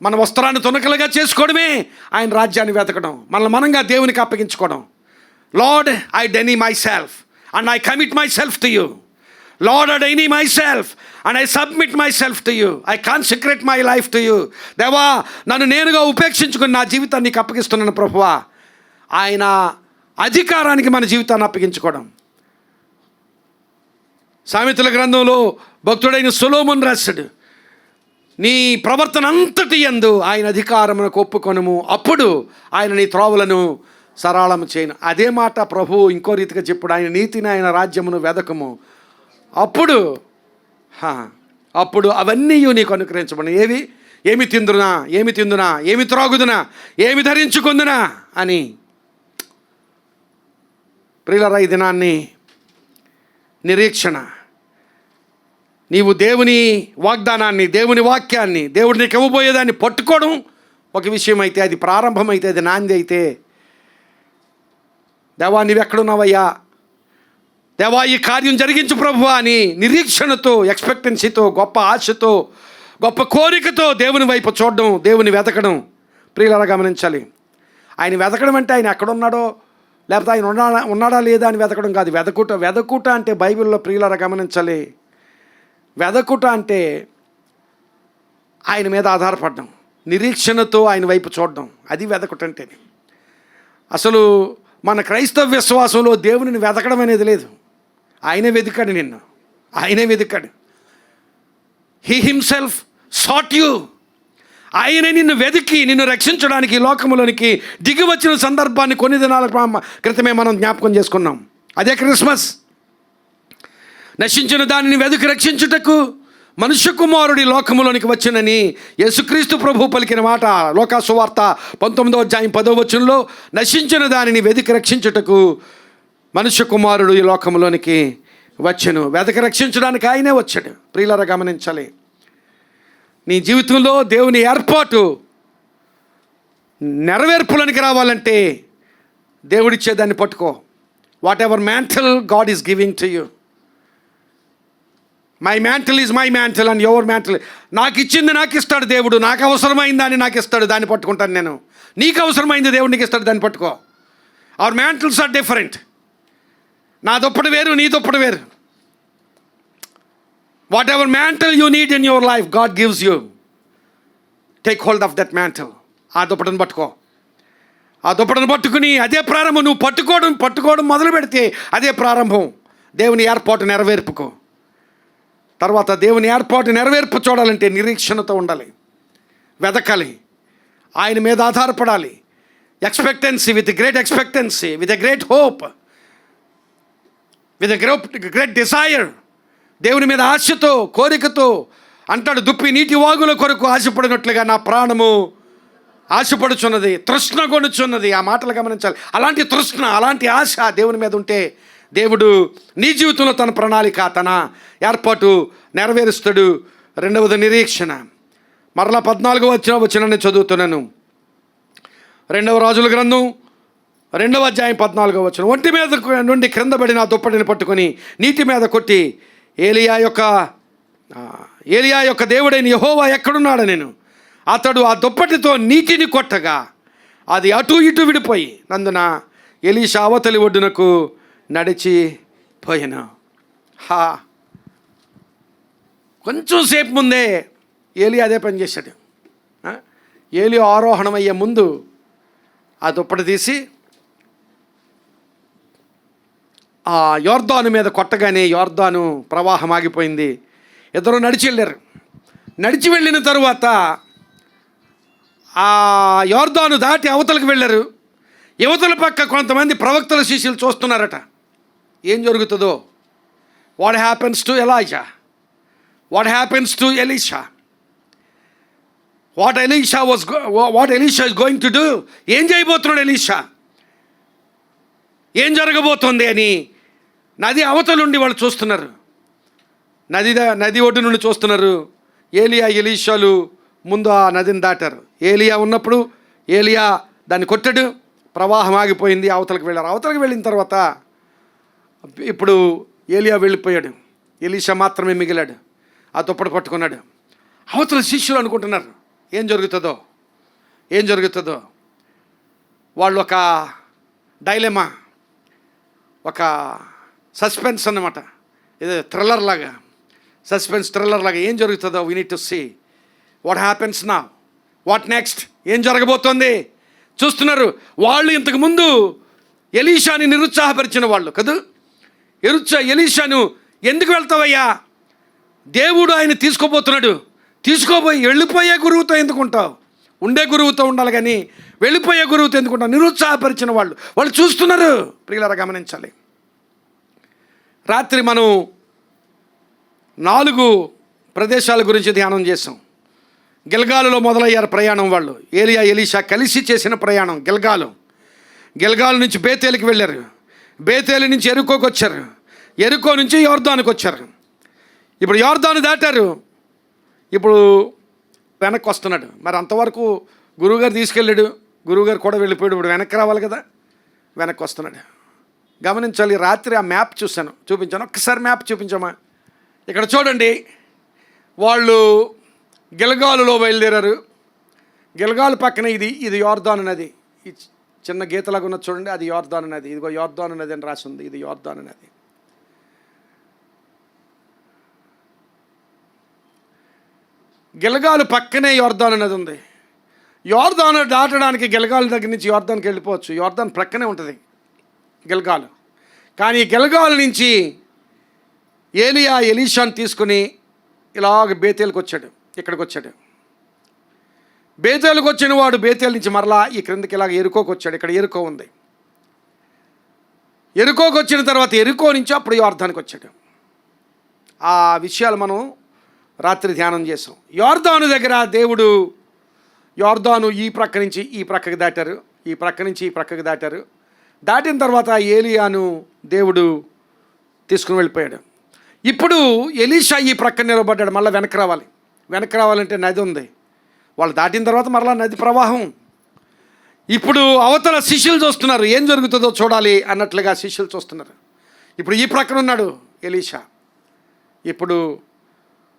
మన వస్త్రాన్ని తునకలుగా చేసుకోవడమే ఆయన రాజ్యాన్ని వెతకడం. మనంగా దేవునికి అప్పగించుకోవడం. Lord, I deny my self and I commit my self to you. Lord, I deny my self and I submit my self to you. I consecrate my life to you. దేవా, నన్ను నేనుగా ఉపేక్షించుకుని నా జీవితాన్ని నీకు అప్పగిస్తున్నాను ప్రభువా. ఆయన అధికారానికి మన జీవితాన్ని అప్పగించుకోవడం. సామెతల గ్రంథంలో భక్తుడైన సొలొమోను రాశాడు, నీ ప్రవర్తన అంతటి యందు ఆయన అధికారమునకు ఒప్పుకొనుము, అప్పుడు ఆయన నీ త్రోవలను సరళము చేయను. అదే మాట ప్రభు ఇంకో రీతిగా చెప్పుడు, ఆయన నీతిని, ఆయన రాజ్యమును వెదకము, అప్పుడు అవన్నీ నీకు అనుగ్రహించబడి. ఏమి తిందునా, ఏమి త్రాగుదునా, ఏమి ధరించుకుందునా అని. ప్రియులారా, ఈ దినాన్ని నిరీక్షణ, నీవు దేవుని వాగ్దానాన్ని, దేవుని వాక్యాన్ని, దేవుడు నీకు ఇవ్వబోయేదాన్ని పట్టుకోవడం ఒక విషయం అయితే, అది ప్రారంభమైతే, అది నాంది అయితే, దేవా నీవెక్కడున్నావయ్యా, దేవా ఈ కార్యం జరిగించు ప్రభువా అని నిరీక్షణతో, ఎక్స్పెక్టెన్సీతో, గొప్ప ఆశతో, గొప్ప కోరికతో దేవుని వైపు చూడడం, దేవుని వెతకడం. ప్రియులారా గమనించాలి, ఆయన వెతకడం అంటే ఆయన ఎక్కడున్నాడో, లేకపోతే ఆయన ఉన్నాడా లేదా అని వెతకడం కాదు. వెదకుట అంటే బైబిల్లో, ప్రియులారా గమనించాలి, వెదకుట అంటే ఆయన మీద ఆధారపడడం, నిరీక్షణతో ఆయన వైపు చూడడం. అది వెదకుట అంటే. అసలు మన క్రైస్తవ విశ్వాసంలో దేవునిని వెతకడం అనేది లేదు. ఆయనే వెతికాడు. He himself sought you. ఆయన నిన్ను వెతికి నిన్ను రక్షించడానికి లోకములోనికి దిగి వచ్చిన సందర్భాన్ని కొన్ని దినాల క్రితమే మనం జ్ఞాపకం చేసుకున్నాం. అదే క్రిస్మస్. నశించిన దానిని వెతికి రక్షించుటకు మనుష్య కుమారుడి లోకములోనికి వచ్చినని యేసుక్రీస్తు ప్రభు పలికిన మాట లోకా సువార్త 19వ అధ్యాయం 10వ వచనంలో, నశించిన దానిని వెతికి రక్షించుటకు మనుష్య కుమారుడు ఈ లోకములోనికి వచ్చెను. వెతికి రక్షించడానికి ఆయనే వచ్చాడు. ప్రియులారా గమనించాలి, నీ జీవితంలో దేవుని ఏర్పాటు నెరవేర్పులోనికి రావాలంటే దేవుడిచ్చేదాన్ని పట్టుకో. What ever mantle God is giving to you. My mantle is my mantle and your mantle. నాకు ఇచ్చింది నాకు ఇస్తాడు దేవుడు. నాకు అవసరమైంది దాన్ని నాకు ఇస్తాడు, దాన్ని పట్టుకుంటాను నేను. నీకు అవసరమైంది దేవుడు నీకు ఇస్తాడు, దాన్ని పట్టుకో. Our mantles are different. నా దుప్పటి వేరు, నీ దుప్పటి వేరు. Whatever mantle you need in your life, God gives you. Take hold of that mantle. ఆ దుప్పటిని పట్టుకో. ఆ దుప్పటిని పట్టుకుని అదే ప్రారంభం. నువ్వు పట్టుకోవడం మొదలు పెడితే అదే ప్రారంభం దేవుని ఏర్పాటు నెరవేర్పుకో. తర్వాత దేవుని ఏర్పాటు నెరవేర్పు చూడాలంటే నిరీక్షణతో ఉండాలి, వెతకాలి, ఆయన మీద ఆధారపడాలి. Expectancy, with great expectancy, with a great hope, with a great desire. దేవుని మీద ఆశతో, కోరికతో. అంటాడు, దుప్పి నీటి వాగుల కొరకు ఆశపడినట్లుగా నా ప్రాణము ఆశపడుచున్నది, తృష్ణ కొనుచున్నది. ఆ మాటలు గమనించాలి. అలాంటి తృష్ణ, అలాంటి ఆశ దేవుని మీద ఉంటే దేవుడు నీ జీవితంలో తన ప్రణాళిక, తన ఏర్పాటు నెరవేరుస్తాడు. రెండవది నిరీక్షణ. మరలా 14వ వచనాన్ని చదువుతున్నాను. 2వ రాజుల గ్రంథం 2వ అధ్యాయం 14వ వచనం. ఒంటి మీద నుండి క్రింద పడిన దుప్పటిని పట్టుకొని నీటి మీద కొట్టి ఏలియా యొక్క దేవుడైన యెహోవా ఎక్కడున్నాడు నేను, అతడు ఆ దుప్పటితో నీటిని కొట్టగా అది అటు ఇటు విడిపోయి నందున ఎలీషా అవతలి ఒడ్డునకు నడిచిపోయాను. కొంచెం సేపు ముందే ఏలియా అదే పని చేశాడు. ఏలియా ఆరోహణం అయ్యే ముందు ఆ దుప్పటి తీసి ఆ యోర్దాను మీద కొట్టగానే యోర్దాను ప్రవాహం ఆగిపోయింది. ఇద్దరు నడిచి వెళ్ళారు. నడిచి వెళ్ళిన తరువాత ఆ యోర్దాను దాటి అవతలకు వెళ్ళారు. యువతల పక్క కొంతమంది ప్రవక్తల శిష్యులు చూస్తున్నారట. ఏం జరుగుతుందో. What happens to Elisha, what happens to Elisha, what Elisha is going to do. ఏం చేయబోతున్నాడు ఎలీషా, ఏం జరగబోతోంది అని నది అవతల నుండి వాళ్ళు చూస్తున్నారు. నది ఒడ్డు నుండి చూస్తున్నారు. ఏలియా ఎలీషాలు ముందు ఆ నదిని దాటారు. ఏలియా ఉన్నప్పుడు ఏలియా దాన్ని కొట్టాడు, ప్రవాహం ఆగిపోయింది. అవతలకు వెళ్ళారు. అవతలకు వెళ్ళిన తర్వాత ఇప్పుడు ఏలియా వెళ్ళిపోయాడు, ఎలీషా మాత్రమే మిగిలాడు. ఆ దుప్పటి పట్టుకున్నాడు. అవతల శిష్యులు అనుకుంటున్నారు ఏం జరుగుతుందో. వాళ్ళు ఒక డైలెమా, ఒక సస్పెన్స్ అన్నమాట. ఇది థ్రిల్లర్ లాగా, సస్పెన్స్ థ్రిల్లర్ లాగా. ఏం జరుగుతుందో, we need to see what happens now, what next, ఏం జరగబోతోంది చూస్తున్నారు. వాళ్ళు ఇంతకుముందు ఎలీషాని నిరుత్సాహపరిచిన వాళ్ళు కదూ. ఎలీషాను ఎందుకు వెళ్తావయ్యా, దేవుడు ఆయన తీసుకోబోతున్నాడు, తీసుకోబోయి వెళ్ళిపోయే గురువుతో ఎందుకుంటావు, ఉండే గురువుతో ఉండాలి కానీ వెళ్ళిపోయే గురువుతో ఎందుకుంటావు, నిరుత్సాహపరిచిన వాళ్ళు చూస్తున్నారు. ప్రియులారా గమనించాలి. రాత్రి మనం 4 ప్రదేశాల గురించి ధ్యానం చేసాం. గిల్గాలులో మొదలయ్యారు ప్రయాణం. వాళ్ళు ఏలియా ఎలీషా కలిసి చేసిన ప్రయాణం గిల్గాలు నుంచి బేతేలుకి వెళ్ళారు. బేతేలు నుంచి ఎరుకోకి వచ్చారు. ఎరుకో నుంచి యోర్దానుకు వచ్చారు. ఇప్పుడు యోర్దాను దాటారు. ఇప్పుడు వెనక్కి వస్తున్నాడు. మరి అంతవరకు గురువుగారు తీసుకెళ్ళాడు, గురువుగారు కూడా వెళ్ళిపోయాడు. ఇప్పుడు వెనక్కి రావాలి కదా, వెనక్కి వస్తున్నాడు. గమనించాలి. రాత్రి ఆ మ్యాప్ చూపించాను. ఒక్కసారి మ్యాప్ చూపించామా. ఇక్కడ చూడండి, వాళ్ళు గిల్గాలులో బయలుదేరారు. గిల్గాలు పక్కన ఇది యోర్దాను నది. ఈ చిన్న గీతలాగా ఉన్నది చూడండి, అది యోర్దాను నది. ఇదిగో యోర్దాను నది అని రాసి ఉంది. ఇది యోర్దాను నది. గిల్గాలు పక్కనే యోర్దాను నది ఉంది. యోర్దాను దాటడానికి గిల్గాలు దగ్గర నుంచి యోర్దానికి వెళ్ళిపోవచ్చు. యోర్దాను ప్రక్కనే ఉంటుంది గిల్గాలు. కానీ గిల్గాలు నుంచి ఏలియా ఎలీషాను తీసుకుని ఇలాగ బేతేలుకి వచ్చాడు. ఇక్కడికి వచ్చాడు. బేతేలుకి వచ్చిన వాడు బేతేలు నుంచి మరలా ఈ క్రిందకి ఇలాగ ఎరుకోకి వచ్చాడు. ఇక్కడ ఎరుకో ఉంది. ఎరుకోకి వచ్చిన తర్వాత ఎరుకో నుంచి అప్పుడు యోర్దానికి వచ్చాడు. ఆ విషయాలు మనం రాత్రి ధ్యానం చేసాం. యోర్దాను దగ్గర దేవుడు యోర్దాను ఈ ప్రక్క నుంచి ఈ ప్రక్కకి దాటారు, ఈ ప్రక్క నుంచి ఈ ప్రక్కకి దాటారు. దాటిన తర్వాత ఏలియాను దేవుడు తీసుకుని వెళ్ళిపోయాడు. ఇప్పుడు ఎలీషా ఈ ప్రక్క నిలబడ్డాడు. మళ్ళీ వెనక్కి రావాలంటే నది ఉంది. వాళ్ళు దాటిన తర్వాత మరలా నది ప్రవాహం. ఇప్పుడు అవతల శిష్యులు చూస్తున్నారు, ఏం జరుగుతుందో చూడాలి అన్నట్లుగా శిష్యులు చూస్తున్నారు. ఇప్పుడు ఈ ప్రక్కన ఉన్నాడు ఎలీషా. ఇప్పుడు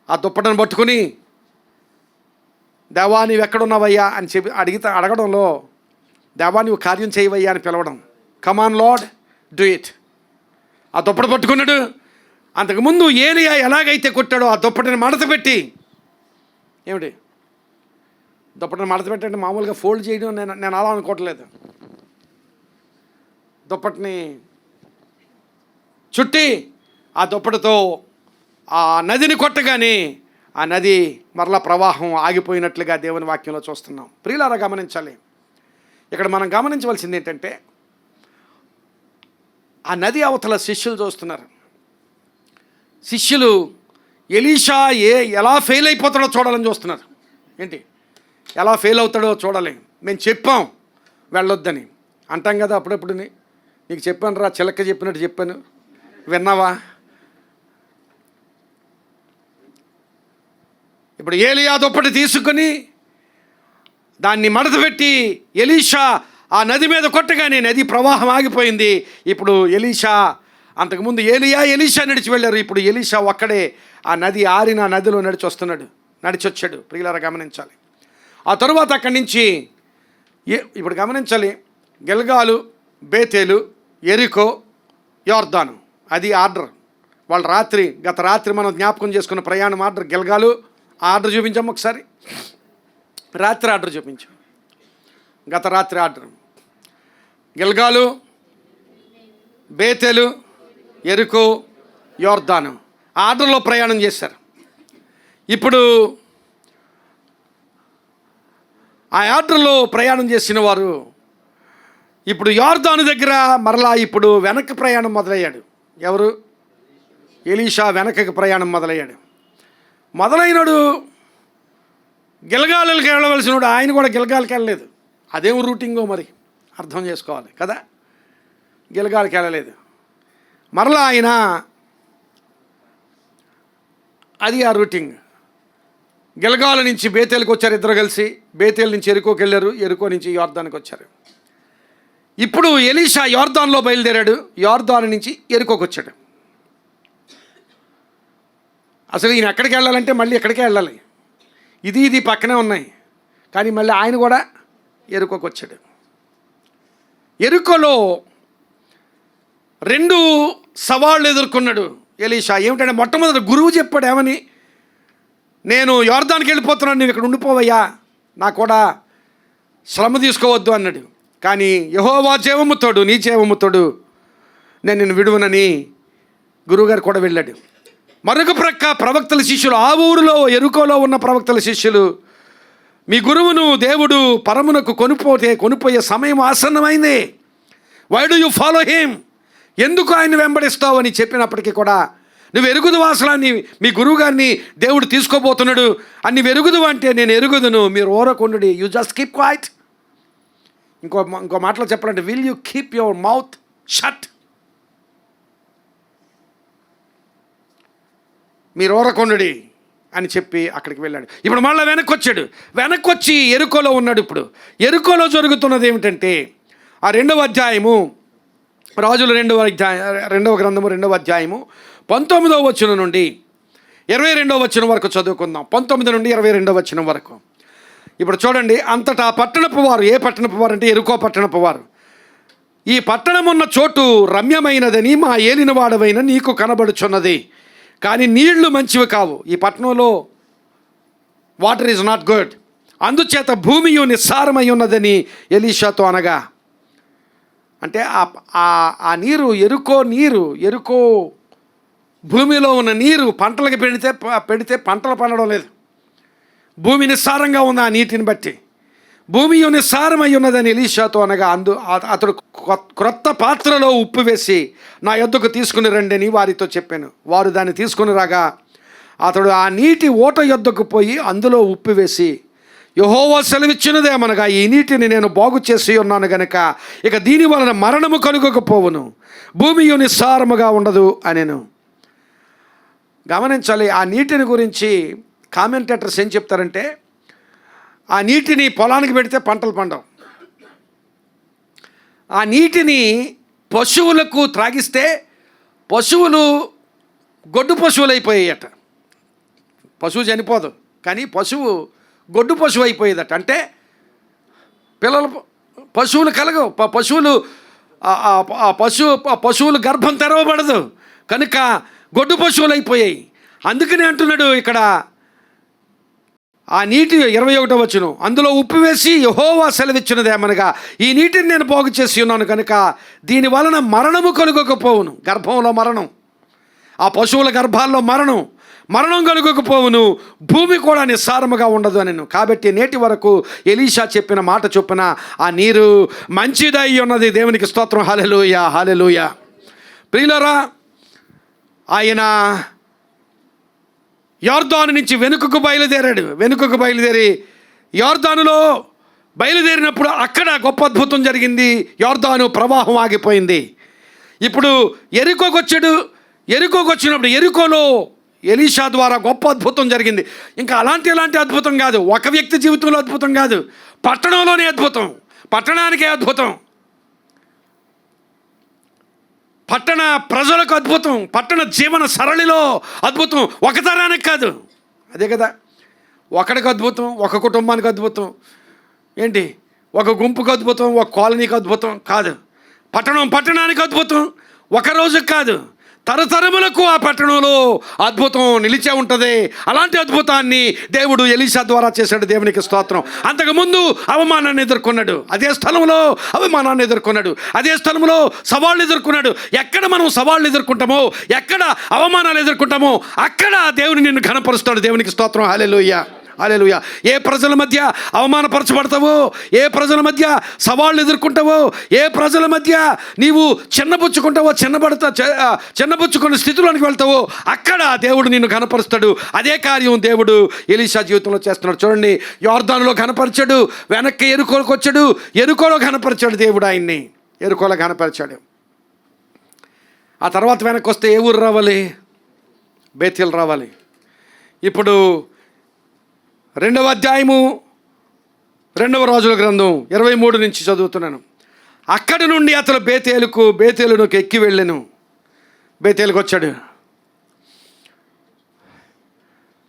ఆ దుప్పటను పట్టుకుని దేవా నీవు ఎక్కడున్నావయ్యా అని అడగడంలో దేవా నీవు కార్యం చేయవయ్యా అని పిలవడం. కమాన్ లార్డ్ డూ ఇట్. ఆ దుప్పట పట్టుకున్నాడు. అంతకుముందు ఏలియా ఎలాగైతే కొట్టాడో ఆ దుప్పటిని మడత పెట్టి, ఏమిటి దుప్పటిని మడత పెట్టండి, మామూలుగా ఫోల్డ్ చేయడం నేను అలా అనుకోవట్లేదు. దుప్పటిని చుట్టి ఆ దుప్పటితో ఆ నదిని కొట్టగానే ఆ నది మరలా ప్రవాహం ఆగిపోయినట్లుగా దేవుని వాక్యంలో చూస్తున్నాం. ప్రియులారా గమనించాలి. ఇక్కడ మనం గమనించవలసింది ఏంటంటే ఆ నది అవతల శిష్యులు చూస్తున్నారు. శిష్యులు ఎలీషా ఎలా ఫెయిల్ అయిపోతాడో చూడాలని చూస్తున్నారు. ఏంటి ఎలా ఫెయిల్ అవుతాడో చూడాలి. మేము చెప్పాం వెళ్ళొద్దని అంటాం కదా అప్పుడప్పుడు. నీకు చెప్పాను రా, చిలక చెప్పినట్టు చెప్పాను, విన్నావా? ఇప్పుడు ఏలియా దుప్పటి తీసుకుని దాన్ని మడత పెట్టి ఎలీషా ఆ నది మీద కొట్టగానే నది ప్రవాహం ఆగిపోయింది. ఇప్పుడు ఎలీషా, అంతకుముందు ఎలీషా నడిచి వెళ్ళారు, ఇప్పుడు ఎలీషా ఒక్కడే ఆ నది ఆరిన నదిలో నడిచొచ్చాడు. ప్రియులారా గమనించాలి. ఆ తరువాత అక్కడి నుంచి ఇప్పుడు గమనించాలి, గిల్గాలు, బేతేలు, యెరికో, యోర్దాను, అది ఆర్డర్. వాళ్ళు గత రాత్రి మనం జ్ఞాపకం చేసుకున్న ప్రయాణం ఆర్డర్. గిల్గాలు ఆర్డర్ చూపించాము ఒకసారి, రాత్రి ఆర్డర్ చూపించాం. గత రాత్రి ఆర్డర్ గిల్గాలు, బేతేలు, యెరికో, యోర్దాను ఆర్డర్లో ప్రయాణం చేశారు. ఇప్పుడు ఆ ఆర్డర్లో ప్రయాణం చేసిన వారు ఇప్పుడు యోర్దాను దగ్గర మరలా ఇప్పుడు వెనక్కి ప్రయాణం మొదలయ్యాడు. ఎవరు? ఎలీషా వెనకకి ప్రయాణం మొదలైనడు గిల్గాలుకి వెళ్ళవలసినడు ఆయన కూడా గిల్గాల్కి వెళ్ళలేదు. అదేం రూటింగో మరి అర్థం చేసుకోవాలి కదా. గిల్గాల్కి వెళ్ళలేదు. మరలా ఆయన అది ఆ రూటింగ్. గిల్గాలు నుంచి బేతేలుకి వచ్చారు ఇద్దరు కలిసి, బేతేలు నుంచి యెరికోకి వెళ్ళారు, యెరికో నుంచి యోర్దానికి వచ్చారు. ఇప్పుడు ఎలీషా యోర్దాన్లో బయలుదేరాడు, యోర్దాను నుంచి యెరికోకి వచ్చాడు. అసలు ఈయన ఎక్కడికి వెళ్ళాలంటే మళ్ళీ ఎక్కడికే వెళ్ళాలి, ఇది పక్కనే ఉన్నాయి, కానీ మళ్ళీ ఆయన కూడా యెరికోకి వచ్చాడు. యెరికోలో 2 సవాళ్ళు ఎదుర్కొన్నాడు ఎలీషా. ఏమిటంటే మొట్టమొదటి గురువు చెప్పాడు ఏమని, నేను యోర్దానికి వెళ్ళిపోతున్నాను, నువ్వు ఇక్కడ ఉండిపోవయ్యా, నా కూడా శ్రమ తీసుకోవద్దు అన్నాడు. కానీ యెహోవా జీవముతోడు, నీ జీవముతోడు నేను నిన్ను విడువనని గురువుగారు కూడా వెళ్ళాడు. మరొక ప్రక్క ప్రవక్తల శిష్యులు, ఆ ఊరిలో యెరికోలో ఉన్న ప్రవక్తల శిష్యులు, మీ గురువును దేవుడు పరమునకు కొనిపోయే సమయం ఆసన్నమైంది, why do you follow him, ఎందుకు ఆయన వెంబడిస్తావు అని చెప్పినప్పటికీ కూడా నువ్వు ఎరుగుదు వాసలాన్ని, మీ గురువు గారిని దేవుడు తీసుకోబోతున్నాడు అని నువ్వు ఎరుగుదు అంటే నేను ఎరుగుదును, మీరు ఓరకొండు, యూ జస్ట్ కీప్ క్వైట్. ఇంకో మాటలో చెప్పాలంటే will you keep your mouth shut, మీరు ఓరకొండు అని చెప్పి అక్కడికి వెళ్ళాడు. ఇప్పుడు మళ్ళీ వెనక్కి వచ్చి యెరికోలో ఉన్నాడు. ఇప్పుడు యెరికోలో జరుగుతున్నది ఏమిటంటే ఆ 2వ అధ్యాయము, రాజుల 2వ గ్రంథము 2వ అధ్యాయము 19వ వచనం నుండి 22వ వచనం వరకు చదువుకుందాం. 19 నుండి 22వ వచనం వరకు. ఇప్పుడు చూడండి, అంతటా పట్టణపు వారు, ఏ పట్టణపు వారు అంటే యెరికో పట్టణపు వారు, ఈ పట్టణం ఉన్న చోటు రమ్యమైనదని మా ఏలినవాడవైన నీకు కనబడుచున్నది, కానీ నీళ్లు మంచివి కావు. ఈ పట్టణంలో వాటర్ ఈజ్ నాట్ గుడ్, అందుచేత భూమియు నిస్సారమై ఉన్నదని ఎలీషాతో అనగా, అంటే ఆ నీరు ఎరుకో భూమిలో ఉన్న నీరు పంటలకు పెడితే పంటలు పండడం లేదు. భూమి నిస్సారంగా ఉంది ఆ నీటిని బట్టి. భూమి నిస్సారమై ఉన్నదని ఎలీషాతో అనగా, అతడు క్రొత్త పాత్రలో ఉప్పు వేసి నా యొద్దకు తీసుకుని రండి అని వారితో చెప్పాను. వారు దాన్ని తీసుకుని రాగా అతడు ఆ నీటి ఓట యొద్దకు పోయి అందులో ఉప్పు వేసి, యెహోవా సెలవిచ్చినదేమనగా, ఈ నీటిని నేను బాగు చేసి ఉన్నాను గనుక ఇక దీని వలన మరణము కలుగకపోవును, భూమి నిస్సారముగా ఉండదు అనెను. గమనించాలి, ఆ నీటిని గురించి కామెంటేటర్స్ ఏం చెప్తారంటే, ఆ నీటిని పొలానికి పెడితే పంటలు పండవు, ఆ నీటిని పశువులకు త్రాగిస్తే పశువులు గొడ్డు పశువులు అయిపోయాయట. పశువు చనిపోదు కానీ పశువు గొడ్డు పశువు అయిపోయేదట. అంటే పశువులు కలగవు, పశువులు గర్భం తెరవబడదు కనుక గొడ్డు పశువులు అయిపోయాయి. అందుకనే అంటున్నాడు ఇక్కడ ఆ నీటి 21వ వచనం, అందులో ఉప్పు వేసి యెహోవా సెలవిచ్చినదేమనగా, ఈ నీటిని నేను బాగు చేసి ఉన్నాను కనుక దీని వలన మరణము కలుగకపోవును. గర్భంలో మరణం, ఆ పశువుల గర్భాల్లో మరణం కలుగకపోవును, భూమి కూడా నిస్సారముగా ఉండదు అని. కాబట్టి నేటి వరకు ఎలీషా చెప్పిన మాట చొప్పున ఆ నీరు మంచిదై ఉన్నది. దేవునికి స్తోత్రం. హల్లెలూయా, హల్లెలూయా. ప్రియులారా, ఆయన యోర్దాను నుంచి వెనుకకు బయలుదేరి యోర్దానులో బయలుదేరినప్పుడు అక్కడ గొప్ప అద్భుతం జరిగింది. యోర్దాను ప్రవాహం ఆగిపోయింది. ఇప్పుడు ఎరికోకు వచ్చినప్పుడు ఎరికోలో ఎలీషా ద్వారా గొప్ప అద్భుతం జరిగింది. ఇంకా అలాంటి అద్భుతం కాదు, ఒక వ్యక్తి జీవితంలో అద్భుతం కాదు, పట్టణంలోనే అద్భుతం, పట్టణానికే అద్భుతం, పట్టణ ప్రజలకు అద్భుతం, పట్టణ జీవన సరళిలో అద్భుతం. ఒక తరానికి కాదు, అదే కదా, ఒకడికి అద్భుతం, ఒక కుటుంబానికి అద్భుతం ఏంటి, ఒక గుంపుకు అద్భుతం, ఒక కాలనీకి అద్భుతం కాదు. పట్టణానికి అద్భుతం, ఒక రోజుకి కాదు, తరతరములకు ఆ పట్టణంలో అద్భుతం నిలిచే ఉంటుంది. అలాంటి అద్భుతాన్ని దేవుడు ఎలీషా ద్వారా చేశాడు. దేవునికి స్తోత్రం. అంతకుముందు అవమానాన్ని ఎదుర్కొన్నాడు, అదే స్థలంలో అవమానాన్ని ఎదుర్కొన్నాడు, అదే స్థలంలో సవాళ్ళు ఎదుర్కొన్నాడు. ఎక్కడ మనం సవాళ్ళు ఎదుర్కొంటామో, ఎక్కడ అవమానాలు ఎదుర్కొంటామో అక్కడ దేవుని నిన్ను ఘనపరుస్తాడు. దేవునికి స్తోత్రం. హల్లెలూయా, హల్లెలూయా. ఏ ప్రజల మధ్య అవమానపరచబడతావో, ఏ ప్రజల మధ్య సవాళ్ళు ఎదుర్కొంటావో, ఏ ప్రజల మధ్య నీవు చిన్నబుచ్చుకున్న స్థితిలోనికి వెళ్తావో అక్కడ దేవుడు నిన్ను ఘనపరుస్తాడు. అదే కార్యం దేవుడు ఎలీషా జీవితంలో చేస్తున్నాడు. చూడండి, యోర్దానులో ఘనపరిచాడు, వెనక్కి ఎరుకోలకు వచ్చాడు, ఎరుకోలో ఘనపరిచాడు దేవుడు ఆయన్ని, ఎరుకోలో ఘనపరిచాడు. ఆ తర్వాత వెనక్కి వస్తే ఏ ఊరు రావాలి? బేతేలు రావాలి. ఇప్పుడు 2వ అధ్యాయము 2వ రాజుల గ్రంథం 23 నుంచి చదువుతున్నాను. అక్కడి నుండి అతను బేతేలునకు ఎక్కి వెళ్ళాను. బేతేలుకు వచ్చాడు.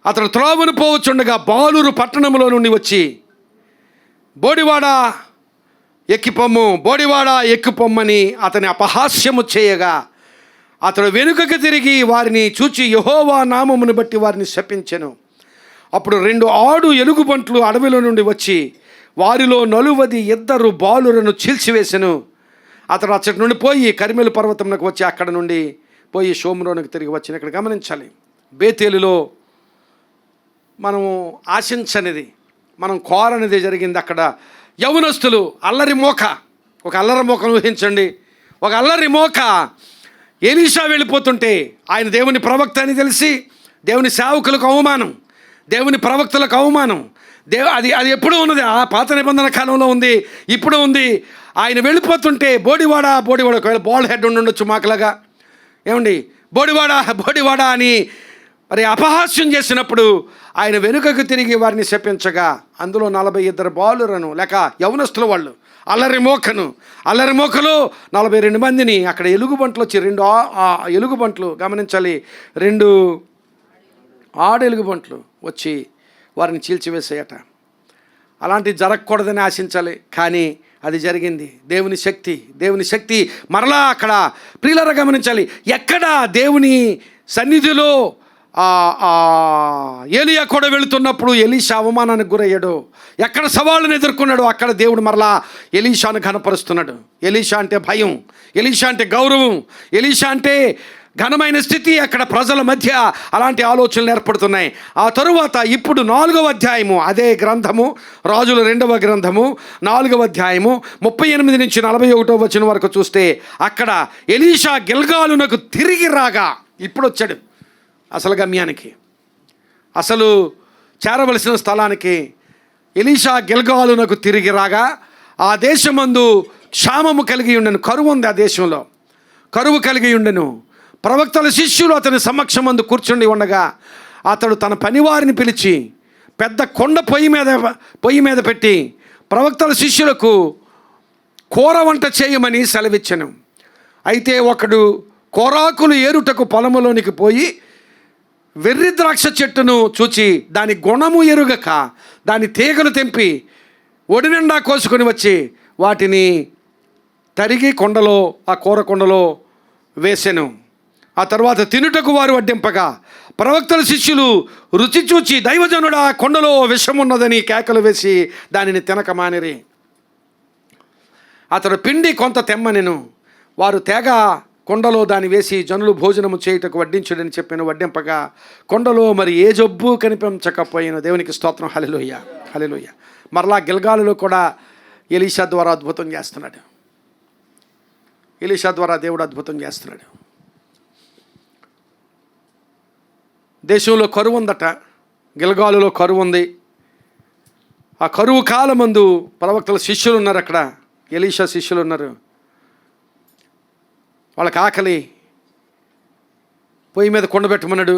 అతను త్రోవను పోవచ్చుండగా బాలురు పట్టణంలో నుండి వచ్చి బోడివాడ ఎక్కిపొమ్మని అతని అపహాస్యము చేయగా అతడు వెనుకకు తిరిగి వారిని చూచి యెహోవా నామమును బట్టి వారిని శపించెను. అప్పుడు 2 ఆడు ఎలుగుబంట్లు అడవిలో నుండి వచ్చి వారిలో 42 బాలులను చీల్చివేసెను. అతడు అచ్చటి నుండి పోయి కరిమెలు పర్వతంలోకి వచ్చి అక్కడ నుండి పోయి షోమ్రోనుకు తిరిగి వచ్చిన. ఇక్కడ గమనించాలి, బేతేలులో మనము ఆశించనిది, మనం కోరనిది జరిగింది. అక్కడ యవనస్తులు ఒక అల్లరి మోకను ఊహించండి. ఒక అల్లరి మోక ఎలీషా వెళ్ళిపోతుంటే ఆయన దేవుని ప్రవక్త అని తెలిసి దేవుని సేవకులకు అవమానం, దేవుని ప్రవక్తలకు అవమానం. అది ఎప్పుడూ ఉన్నది, ఆ పాత నిబంధన కాలంలో ఉంది, ఇప్పుడు ఉంది. ఆయన వెళ్ళిపోతుంటే బోడివాడ ఒకవేళ బాల్ హెడ్ ఉండొచ్చు మాకులాగా, ఏమండి బోడివాడ అని మరి అపహాస్యం చేసినప్పుడు ఆయన వెనుకకు తిరిగి వారిని శపించగా అందులో 42 బాలురను లేక యవనస్తులు, వాళ్ళు అల్లరి మోకలు 42 మందిని అక్కడ ఎలుగుబంట్లు వచ్చి 2 ఎలుగుబంట్లు, గమనించాలి, 2 ఆడు ఎలుగుబంట్లు వచ్చి వారిని చీల్చివేసాయట. అలాంటివి జరగకూడదని ఆశించాలి, కానీ అది జరిగింది. దేవుని శక్తి మరలా అక్కడ ప్రియులారా గమనించాలి. ఎక్కడ దేవుని సన్నిధిలో ఏలియా కూడా వెళుతున్నప్పుడు ఎలీషా అవమానానికి గురయ్యాడు, ఎక్కడ సవాళ్ళను ఎదుర్కొన్నాడు అక్కడ దేవుడు మరలా ఎలీషాను ఘనపరుస్తున్నాడు. ఎలీషా అంటే భయం, ఎలీషా అంటే గౌరవం, ఎలీషా అంటే ఘనమైన స్థితి. అక్కడ ప్రజల మధ్య అలాంటి ఆలోచనలు ఏర్పడుతున్నాయి. ఆ తరువాత ఇప్పుడు 4వ అధ్యాయము, అదే గ్రంథము, రాజుల 2వ గ్రంథము 4వ అధ్యాయము 38 నుంచి 41వ వచనం వరకు చూస్తే అక్కడ ఎలీషా గిల్గాలునకు తిరిగి రాగా, ఇప్పుడు వచ్చాడు అసలు గమ్యానికి, అసలు చేరవలసిన స్థలానికి. ఎలీషా గిల్గాలునకు తిరిగి రాగా ఆ దేశమందు క్షామము కలిగి ఉండెను, కరువు ఉంది, ఆ దేశంలో కరువు కలిగి ఉండెను. ప్రవక్తల శిష్యులు అతని సమక్షమందు కూర్చుండి ఉండగా అతడు తన పనివారిని పిలిచి పెద్ద కొండ పొయ్యి మీద పెట్టి ప్రవక్తల శిష్యులకు కూర వంట చేయమని సెలవిచ్చెను. అయితే ఒకడు కోరాకులు ఏరుటకు పొలములోనికి పోయి వెర్రి ద్రాక్ష చెట్టును చూచి దాని గుణము ఎరుగక దాని తీగలు తెంపి ఒడి నిండా కోసుకొని వచ్చి వాటిని తరిగి ఆ కూర కొండలో వేసెను. ఆ తర్వాత తినుటకు వారు వడ్డింపగా ప్రవక్తల శిష్యులు రుచి చూచి దైవజనుడా కొండలో విషమున్నదని కేకలు వేసి దానిని తినక మానిరి. అతడు పిండి కొంత తెమ్మనెను. వారు తేగ కొండలో దాన్ని వేసి జనులు భోజనము చేయుటకు వడ్డించుడని చెప్పిన. వడ్డింపగా కొండలో మరి ఏ జబ్బు కనిపించకపోయిన. దేవునికి స్తోత్రం. హల్లెలూయా, హల్లెలూయా. మరలా గిల్గాలులో కూడా ఎలీషా ద్వారా అద్భుతం చేస్తున్నాడు. ఎలీషా ద్వారా దేవుడు అద్భుతం చేస్తున్నాడు. దేశంలో కరువు ఉందట, గిల్గాలులో కరువు ఉంది. ఆ కరువు కాలమందు ప్రవక్తల శిష్యులు ఉన్నారు, అక్కడ ఎలీషా శిష్యులు ఉన్నారు. వాళ్ళకి ఆకలి, పొయ్యి మీద కొండ పెట్టమన్నాడు.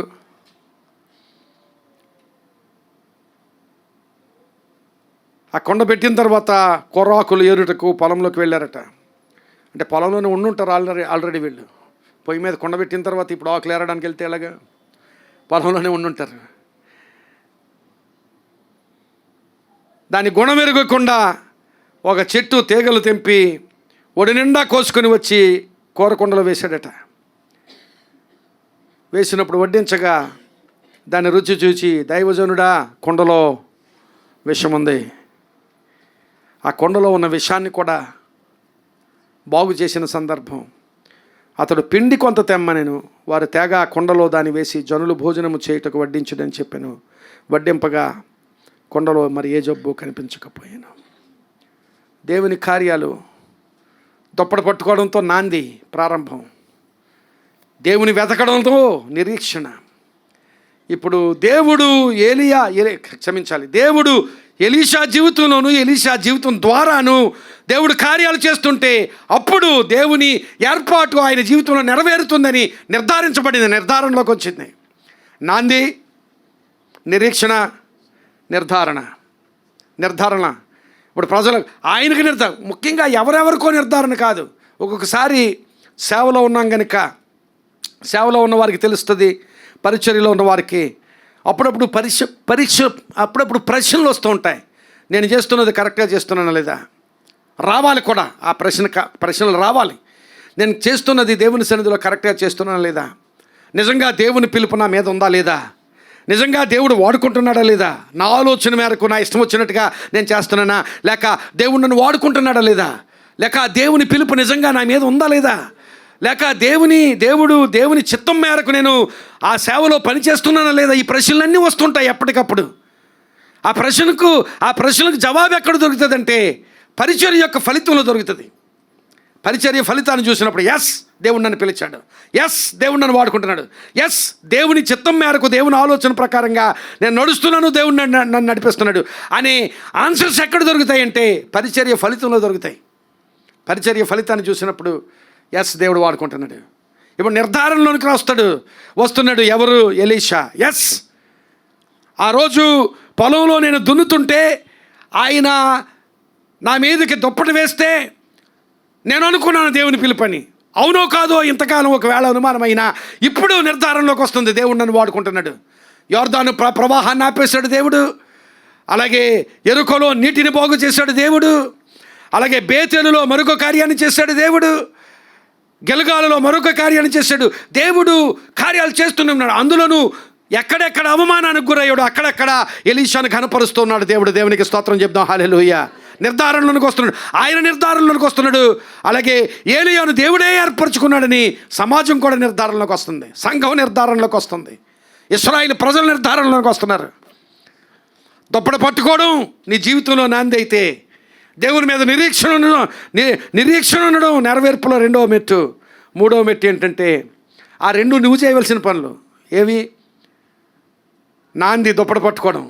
ఆ కొండ పెట్టిన తర్వాత కొర్రాకులు ఏరుటకు పొలంలోకి వెళ్ళారట. అంటే పొలంలోనే ఉండుంటారు ఆల్రెడీ వీళ్ళు. పొయ్యి మీద కొండ పెట్టిన తర్వాత ఇప్పుడు ఆకులు ఏరడానికి వెళ్తే ఎలాగా, పొలంలోనే ఉండుంటారు. దాని గుణం ఎరగకుండా ఒక చెట్టు తీగలు తెంపి ఒడి నిండా కోసుకొని వచ్చి కూరకొండలో వేశాడట. వేసినప్పుడు వడ్డించగా దాన్ని రుచి చూచి, దైవజనుడా కొండలో విషం ఉంది, ఆ కొండలో ఉన్న విషాన్ని కూడా బాగు చేసిన సందర్భం. అతడు పిండి కొంత తెమ్మనెను, వారు తేగ ఆ కొండలో దాన్ని వేసి జనులు భోజనము చేయుటకు వడ్డించుడని చెప్పాను. వడ్డింపగా కొండలో మరి ఏ జబ్బు కనిపించకపోయాను. దేవుని కార్యాలు దుప్పటి పట్టుకోవడంతో నాంది ప్రారంభం, దేవుని వెతకడంతో నిరీక్షణ. ఇప్పుడు దేవుడు దేవుడు ఎలీషా జీవితంలోను, ఎలీషా జీవితం ద్వారాను దేవుడు కార్యాలు చేస్తుంటే అప్పుడు దేవుని ఏర్పాటు ఆయన జీవితంలో నెరవేరుతుందని నిర్ధారించబడింది, నిర్ధారణలోకి వచ్చింది. నాంది, నిరీక్షణ, నిర్ధారణ. ఇప్పుడు ప్రజలు ఆయనకి ముఖ్యంగా ఎవరెవరికో నిర్ధారణ కాదు. ఒక్కొక్కసారి సేవలో ఉన్నాం కనుక సేవలో ఉన్న వారికి తెలుస్తుంది, పరిచర్యలో ఉన్న వారికి అప్పుడప్పుడు అప్పుడప్పుడు ప్రశ్నలు వస్తూ ఉంటాయి. నేను చేస్తున్నది కరెక్ట్గా చేస్తున్నానా లేదా, రావాలి కూడా ఆ ప్రశ్నలు రావాలి. నేను చేస్తున్నది దేవుని సన్నిధిలో కరెక్ట్గా చేస్తున్నానా లేదా, నిజంగా దేవుని పిలుపు నా మీద ఉందా లేదా, నిజంగా దేవుడు వాడుకుంటున్నాడా లేదా, నా ఆలోచన మేరకు నా ఇష్టం వచ్చినట్టుగా నేను చేస్తున్నానా, లేక దేవుడు నన్ను వాడుకుంటున్నాడా లేదా, లేక దేవుని పిలుపు నిజంగా నా మీద ఉందా లేదా, లేక దేవుని చిత్తం మేరకు నేను ఆ సేవలో పనిచేస్తున్నానా లేదా. ఈ ప్రశ్నలన్నీ వస్తుంటాయి ఎప్పటికప్పుడు. ఆ ప్రశ్నలకు జవాబు ఎక్కడ దొరుకుతుందంటే పరిచర్య యొక్క ఫలితంలో దొరుకుతుంది. పరిచర్య ఫలితాన్ని చూసినప్పుడు ఎస్ దేవుడు నన్ను పిలిచాడు, ఎస్ దేవుడు నన్ను వాడుకుంటున్నాడు, ఎస్ దేవుని చిత్తం మేరకు దేవుని ఆలోచన ప్రకారంగా నేను నడుస్తున్నాను, దేవుడు నన్ను నడిపిస్తున్నాడు అనే ఆన్సర్స్ ఎక్కడ దొరుకుతాయి అంటే పరిచర్య ఫలితంలో దొరుకుతాయి. పరిచర్య ఫలితాన్ని చూసినప్పుడు ఎస్ దేవుడు వాడుకుంటున్నాడు. ఇప్పుడు నిర్ధారణలోనికి వస్తున్నాడు ఎవరు, ఎలీషా. ఎస్ ఆ రోజు పొలంలో నేను దున్నుతుంటే ఆయన నా మీదకి దుప్పటి వేస్తే నేను అనుకున్నాను దేవుని పిలుపని. అవునో కాదో ఇంతకాలం ఒకవేళ అనుమానమైనా ఇప్పుడు నిర్ధారణలోకి వస్తుంది, దేవుడు నన్ను వాడుకుంటున్నాడు. యోర్దాను ప్రవాహాన్ని ఆపేశాడు దేవుడు, అలాగే ఎరుకలో నీటిని బాగు చేశాడు దేవుడు, అలాగే బేతేలులో మరొక కార్యాన్ని చేశాడు దేవుడు, గిల్గాలులో మరొక కార్యాన్ని చేశాడు దేవుడు. కార్యాలు చేస్తున్నాడు. అందులోనూ ఎక్కడెక్కడ అవమానానికి గురయ్యాడు అక్కడెక్కడ ఎలీషాను కనపరుస్తున్నాడు దేవుడు. దేవునికి స్తోత్రం చెప్దాం, హల్లెలూయా. నిర్ధారణలోనికి వస్తున్నాడు, ఆయన నిర్ధారణలోనికి వస్తున్నాడు. అలాగే ఏలీయాను దేవుడే ఏర్పరచుకున్నాడని సమాజం కూడా నిర్ధారణలోకి వస్తుంది, సంఘం నిర్ధారణలోకి వస్తుంది, ఇశ్రాయేలు ప్రజలు నిర్ధారణలోకి వస్తున్నారు. దుప్పటి పట్టుకోవడం నీ జీవితంలో నాంది అయితే దేవుని మీద నిరీక్షణ ఉండడం నెరవేర్పులో రెండవ మెట్టు. మూడవ మెట్టు ఏంటంటే ఆ రెండు నువ్వు చేయవలసిన పనులు ఏవి? నాంది దుప్పటి పట్టుకోవడం,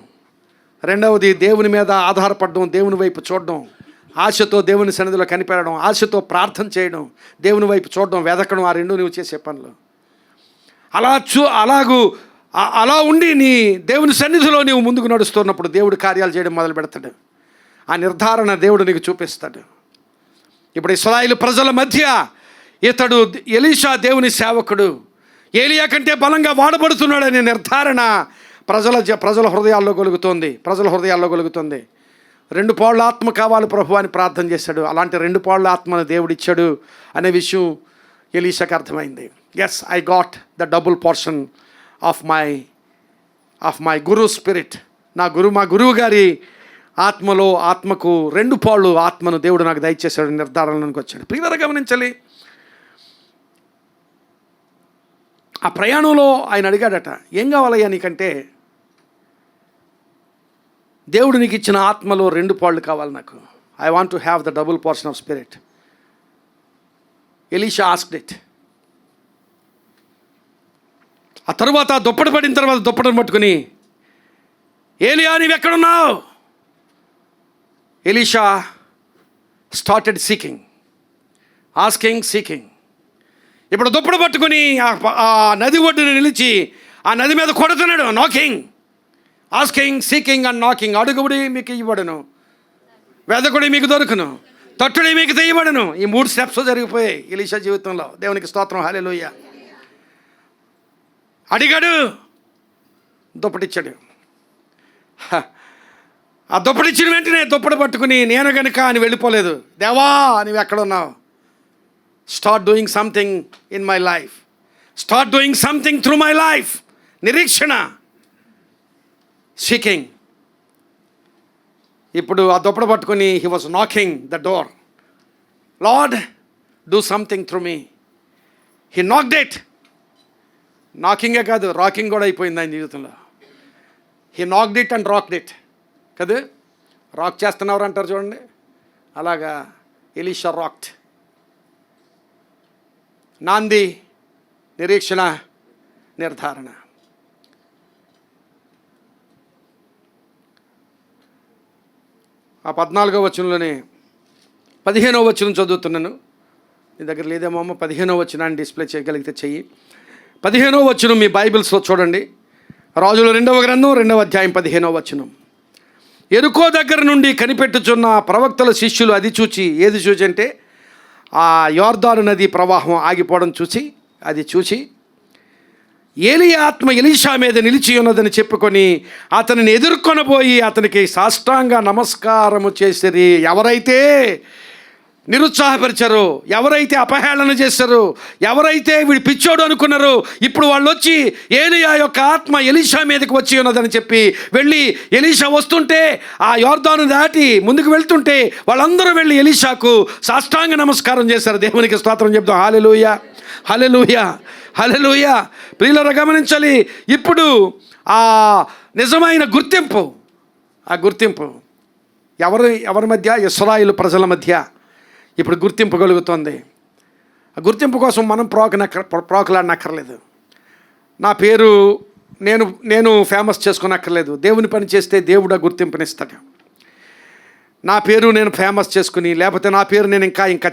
రెండవది దేవుని మీద ఆధారపడడం, దేవుని వైపు చూడడం, ఆశతో దేవుని సన్నిధిలో కనిపెట్టడం, ఆశతో ప్రార్థన చేయడం, దేవుని వైపు చూడడం, వెదకడం. ఆ రెండు నువ్వు చేసే పనులు. అలా ఉండి నీ దేవుని సన్నిధిలో నీవు ముందుకు నడుస్తున్నప్పుడు దేవుడు కార్యాలు చేయడం మొదలు పెడతాడు. ఆ నిర్ధారణ దేవుడు నీకు చూపిస్తాడు. ఇప్పుడు ఇశ్రాయేలు ప్రజల మధ్య ఇతడు ఎలీషా దేవుని సేవకుడు, ఏలియా కంటే బలంగా వాడబడుతున్నాడనే నిర్ధారణ ప్రజల హృదయాల్లో కలుగుతుంది. 2 పాళ్ళ ఆత్మ కావాలి ప్రభు అని ప్రార్థన చేశాడు. అలాంటి 2 పాళ్ళ ఆత్మను దేవుడిచ్చాడు అనే విషయం ఎలీషాకి అర్థమైంది. Yes, I got the double portion of my guru spirit. మా గురువు గారి ఆత్మకు 2 పాళ్ళు ఆత్మను దేవుడు నాకు దయచేశాడు, నిర్ధారణలోకి వచ్చాడు. ప్రియులారా గమనించాలి, ఆ ప్రయాణంలో ఆయన అడిగాడట, ఏం కావాలయ్యా నీకంటే? దేవుడు నీకు ఇచ్చిన ఆత్మలో 2 పాళ్ళు కావాలి నాకు. I want to have the double portion of spirit. Elisha asked it. ఆ తరువాత దుప్పటి పడిన తర్వాత దుప్పటిని పట్టుకుని, ఏలియా నీవు ఎక్కడున్నావు? Elisha started seeking, seeking. ఇప్పుడు దుప్పడు పట్టుకుని ఆ నది ఒడ్డున నిలిచి ఆ నది మీద కొడుతున్నాడు. Knocking, seeking and knocking. అడుగుబడి మీకు ఇవ్వబడును, వెదకుడి మీకు దొరుకును, తట్టుడి మీకు తీయబడును. ఈ 3 స్టెప్స్ జరిగిపోయాయి ఎలీషా జీవితంలో. దేవునికి స్తోత్రం, హల్లెలూయా. అడిగాడు, దుప్పటిచ్చాడు. ఆ దుప్పటిచ్చిన వెంటనే దుప్పటి పట్టుకుని నేను గనుక అని వెళ్ళిపోలేదు. దేవా నువ్వు ఎక్కడున్నావు? Start doing something in my life, start doing something through my life. నిరీక్షణ, సీకింగ్. ఇప్పుడు ఆ దుప్పటి పట్టుకుని he was knocking the door. Lord do something through me. He knocked it. నాకింగే కాదు, రాకింగ్ కూడా అయిపోయింది ఆయన జీవితంలో. He knocked it and rocked it కదా. రాక్ చేస్తున్నవారు అంటారు చూడండి, అలాగా ఎలీషా రాక్డ్. నాంది, నిరీక్షణ, నిర్ధారణ. ఆ 14వ వచనంలోనే 15వ వచనం చదువుతున్నాను. నీ దగ్గర లేదేమో అమ్మ, 15వ వచనాన్ని డిస్ప్లే చేయగలిగితే చెయ్యి. 15వ వచనం మీ బైబిల్స్లో చూడండి. రాజుల 2వ గ్రంథం 2వ అధ్యాయం 15వ వచనం. ఎరుకో దగ్గర నుండి కనిపెట్టుచున్న ప్రవక్తల శిష్యులు అది చూచి, ఏది చూచి అంటే ఆ యోర్దాను నది ప్రవాహం ఆగిపోవడం చూసి ఏలియా ఆత్మ ఎలీషా మీద నిలిచి ఉన్నదని చెప్పుకొని అతనిని ఎదుర్కొనబోయి అతనికి సాష్టాంగ నమస్కారము చేసిరి. ఎవరైతే నిరుత్సాహపరిచారో, ఎవరైతే అపహేళన చేశారో, ఎవరైతే వీడు పిచ్చోడు అనుకున్నారో, ఇప్పుడు వాళ్ళు వచ్చి ఏలియా యొక్క ఆత్మ ఎలీషా మీదకి వచ్చి ఉన్నదని చెప్పి వెళ్ళి ఎలీషా వస్తుంటే ఆ యోర్దాను దాటి ముందుకు వెళ్తుంటే వాళ్ళందరూ వెళ్ళి ఎలీషాకు సాష్టాంగ నమస్కారం చేశారు. దేవునికి స్తోత్రం చెప్తాం. హల్లెలూయా, హల్లెలూయా, హల్లెలూయా. ప్రియులారా గమనించాలి. ఇప్పుడు ఆ నిజమైన గుర్తింపు, ఆ గుర్తింపు ఎవరి మధ్య? ఇశ్రాయేలు ప్రజల మధ్య ఇప్పుడు గుర్తింపు కలుగుతుంది. ఆ గుర్తింపు కోసం మనం ప్రోకలాడనక్కర్లేదు. నా పేరు నేను ఫేమస్ చేసుకోనక్కర్లేదు. దేవుని పని చేస్తే దేవుడు ఆ గుర్తింపునిస్తాడు. నా పేరు నేను ఫేమస్ చేసుకుని, లేకపోతే నా పేరు నేను ఇంకా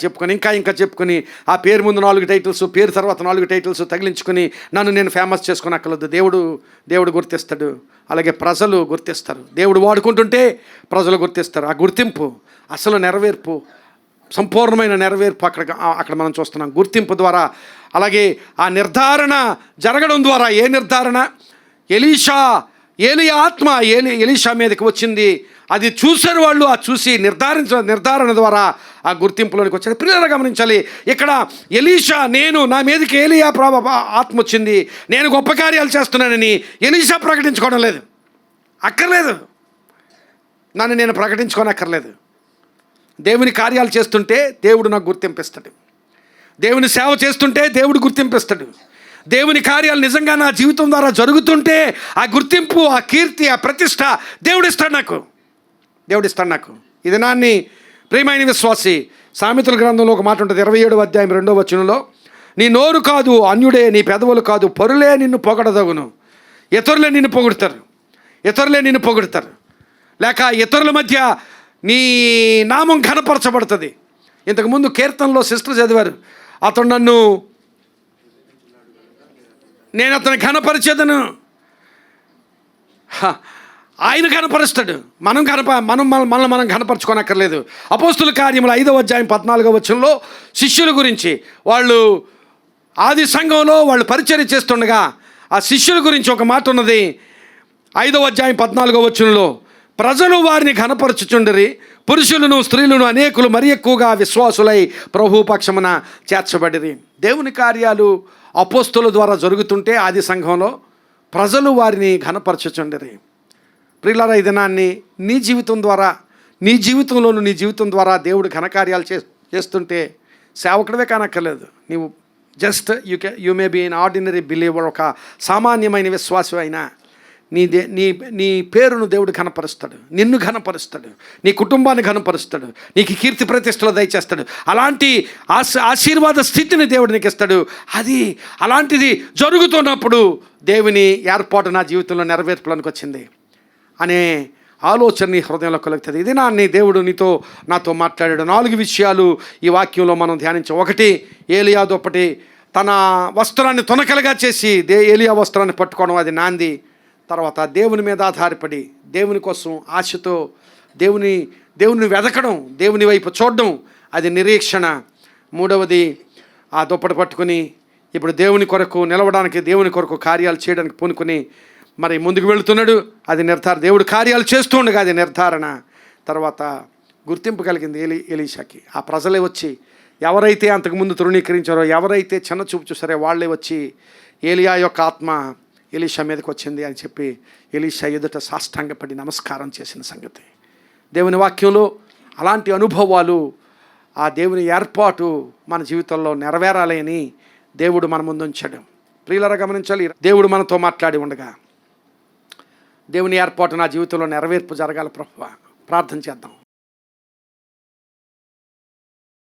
చెప్పుకొని ఆ పేరు ముందు 4 టైటిల్స్, పేరు తర్వాత 4 టైటిల్స్ తగిలించుకొని నన్ను నేను ఫేమస్ చేసుకోనక్కర్లేదు. దేవుడు గుర్తిస్తాడు. అలాగే ప్రజలు గుర్తిస్తారు. దేవుడు వాడుకుంటుంటే ప్రజలు గుర్తిస్తారు. ఆ గుర్తింపు అసలు నెరవేర్పు, సంపూర్ణమైన నెరవేర్పు అక్కడ మనం చూస్తున్నాం. గుర్తింపు ద్వారా, అలాగే ఆ నిర్ధారణ జరగడం ద్వారా. ఏ నిర్ధారణ? ఏలియా ఆత్మ ఎలీషా మీదకి వచ్చింది. అది చూశారు వాళ్ళు. ఆ చూసి నిర్ధారణ ద్వారా ఆ గుర్తింపులోనికి వచ్చారు. ప్రియులారా గమనించాలి. ఇక్కడ ఎలీషా నా మీదకి ఏలియా ఆత్మ వచ్చింది, నేను గొప్ప కార్యాలు చేస్తున్నానని ఎలీషా ప్రకటించుకోవడం లేదు. అక్కర్లేదు, నన్ను నేను ప్రకటించుకోనక్కర్లేదు. దేవుని కార్యాలు చేస్తుంటే దేవుడు నాకు గుర్తింపిస్తాడు. దేవుని సేవ చేస్తుంటే దేవుడు గుర్తింపిస్తాడు. దేవుని కార్యాలు నిజంగా నా జీవితం ద్వారా జరుగుతుంటే ఆ గుర్తింపు, ఆ కీర్తి, ఆ ప్రతిష్ట దేవుడిస్తాడు నాకు. ఈ దినాన్ని ప్రియమైన విశ్వాసి, సామెతల గ్రంథంలో ఒక మాట ఉంటుంది, 27వ అధ్యాయం 2వ వచనంలో, నీ నోరు కాదు అన్యుడే, నీ పెదవులు కాదు పరులే నిన్ను పొగడదగును. ఇతరులే నిన్ను పొగుడతారు, లేక ఇతరుల మధ్య నీ నామం ఘనపరచబడుతుంది. ఇంతకుముందు కీర్తనలో సిస్టర్ చదివారు, నేను అతను ఘనపరిచేదను. ఆయన ఘనపరుస్తాడు. మనం ఘనపరచుకోనక్కర్లేదు. అపోస్తుల కార్యములు 5వ అధ్యాయం 14వ వచనంలో శిష్యుల గురించి, వాళ్ళు ఆది సంఘంలో వాళ్ళు పరిచర్య చేస్తుండగా ఆ శిష్యుల గురించి ఒక మాట ఉన్నది. 5వ అధ్యాయం 14వ వచనంలో, ప్రజలు వారిని ఘనపరచుచుండిరి, పురుషులను స్త్రీలను అనేకులు మరి ఎక్కువగా విశ్వాసులై ప్రభు పక్షమున చేర్చబడిరి. దేవుని కార్యాలు అపోస్తుల ద్వారా జరుగుతుంటే ఆది సంఘంలో ప్రజలు వారిని ఘనపరచుచుండిరి. ప్రియులారా, ఈ దినాన్ని నీ జీవితం ద్వారా దేవుడు ఘనకార్యాలు చేస్తుంటే సేవకుడివే కానక్కర్లేదు. నీవు just you may be an ordinary believer, ఒక సామాన్యమైన విశ్వాసం అయినా నీ పేరును దేవుడు ఘనపరుస్తాడు, నిన్ను ఘనపరుస్తాడు, నీ కుటుంబాన్ని ఘనపరుస్తాడు, నీకు కీర్తి ప్రతిష్టలు దయచేస్తాడు. అలాంటి ఆశీర్వాద స్థితిని దేవుడు నీకు ఇస్తాడు. అలాంటిది జరుగుతున్నప్పుడు దేవుని ఏర్పాటు నా జీవితంలో నెరవేర్పులోనికి వచ్చింది అనే ఆలోచన నీ హృదయంలో కలుగుతుంది. ఇది నీ దేవుడు నాతో మాట్లాడాడు. 4 విషయాలు ఈ వాక్యంలో మనం ధ్యానించాం. 1, ఏలియా దుప్పటి తన వస్త్రాన్ని తునకలుగా చేసి ఏలియా వస్త్రాన్ని పట్టుకోవడం, అది నాంది. తర్వాత దేవుని మీద ఆధారపడి దేవుని కోసం ఆశతో దేవుని వెదకడం, దేవుని వైపు చూడడం, అది నిరీక్షణ. 3వది ఆ దుప్పటి పట్టుకుని ఇప్పుడు దేవుని కొరకు నిలవడానికి, దేవుని కొరకు కార్యాలు చేయడానికి పూనుకొని మరి ముందుకు వెళుతున్నాడు. అది నిర్ధారణ. దేవుడు కార్యాలు చేస్తూ ఉండగా అది నిర్ధారణ. తర్వాత గుర్తింపు కలిగింది ఎలీషాకి. ఆ ప్రజలే వచ్చి, ఎవరైతే అంతకుముందు తృణీకరించారో, ఎవరైతే చిన్న చూపు చూసారో వాళ్ళే వచ్చి ఏలియా యొక్క ఆత్మ ఎలీషా మీదకి వచ్చింది అని చెప్పి ఎలీషా ఎదుట సాష్టాంగపడి నమస్కారం చేసిన సంగతి. దేవుని వాక్యంలో అలాంటి అనుభవాలు, ఆ దేవుని ఏర్పాటు మన జీవితంలో నెరవేరాలి అని దేవుడు మన ముందు ఉంచాడు. ప్రియులారా గమనించాలి, దేవుడు మనతో మాట్లాడి ఉండగా దేవుని ఏర్పాటు నా జీవితంలో నెరవేర్పు జరగాలి ప్రభువా. ప్రార్థన చేద్దాం.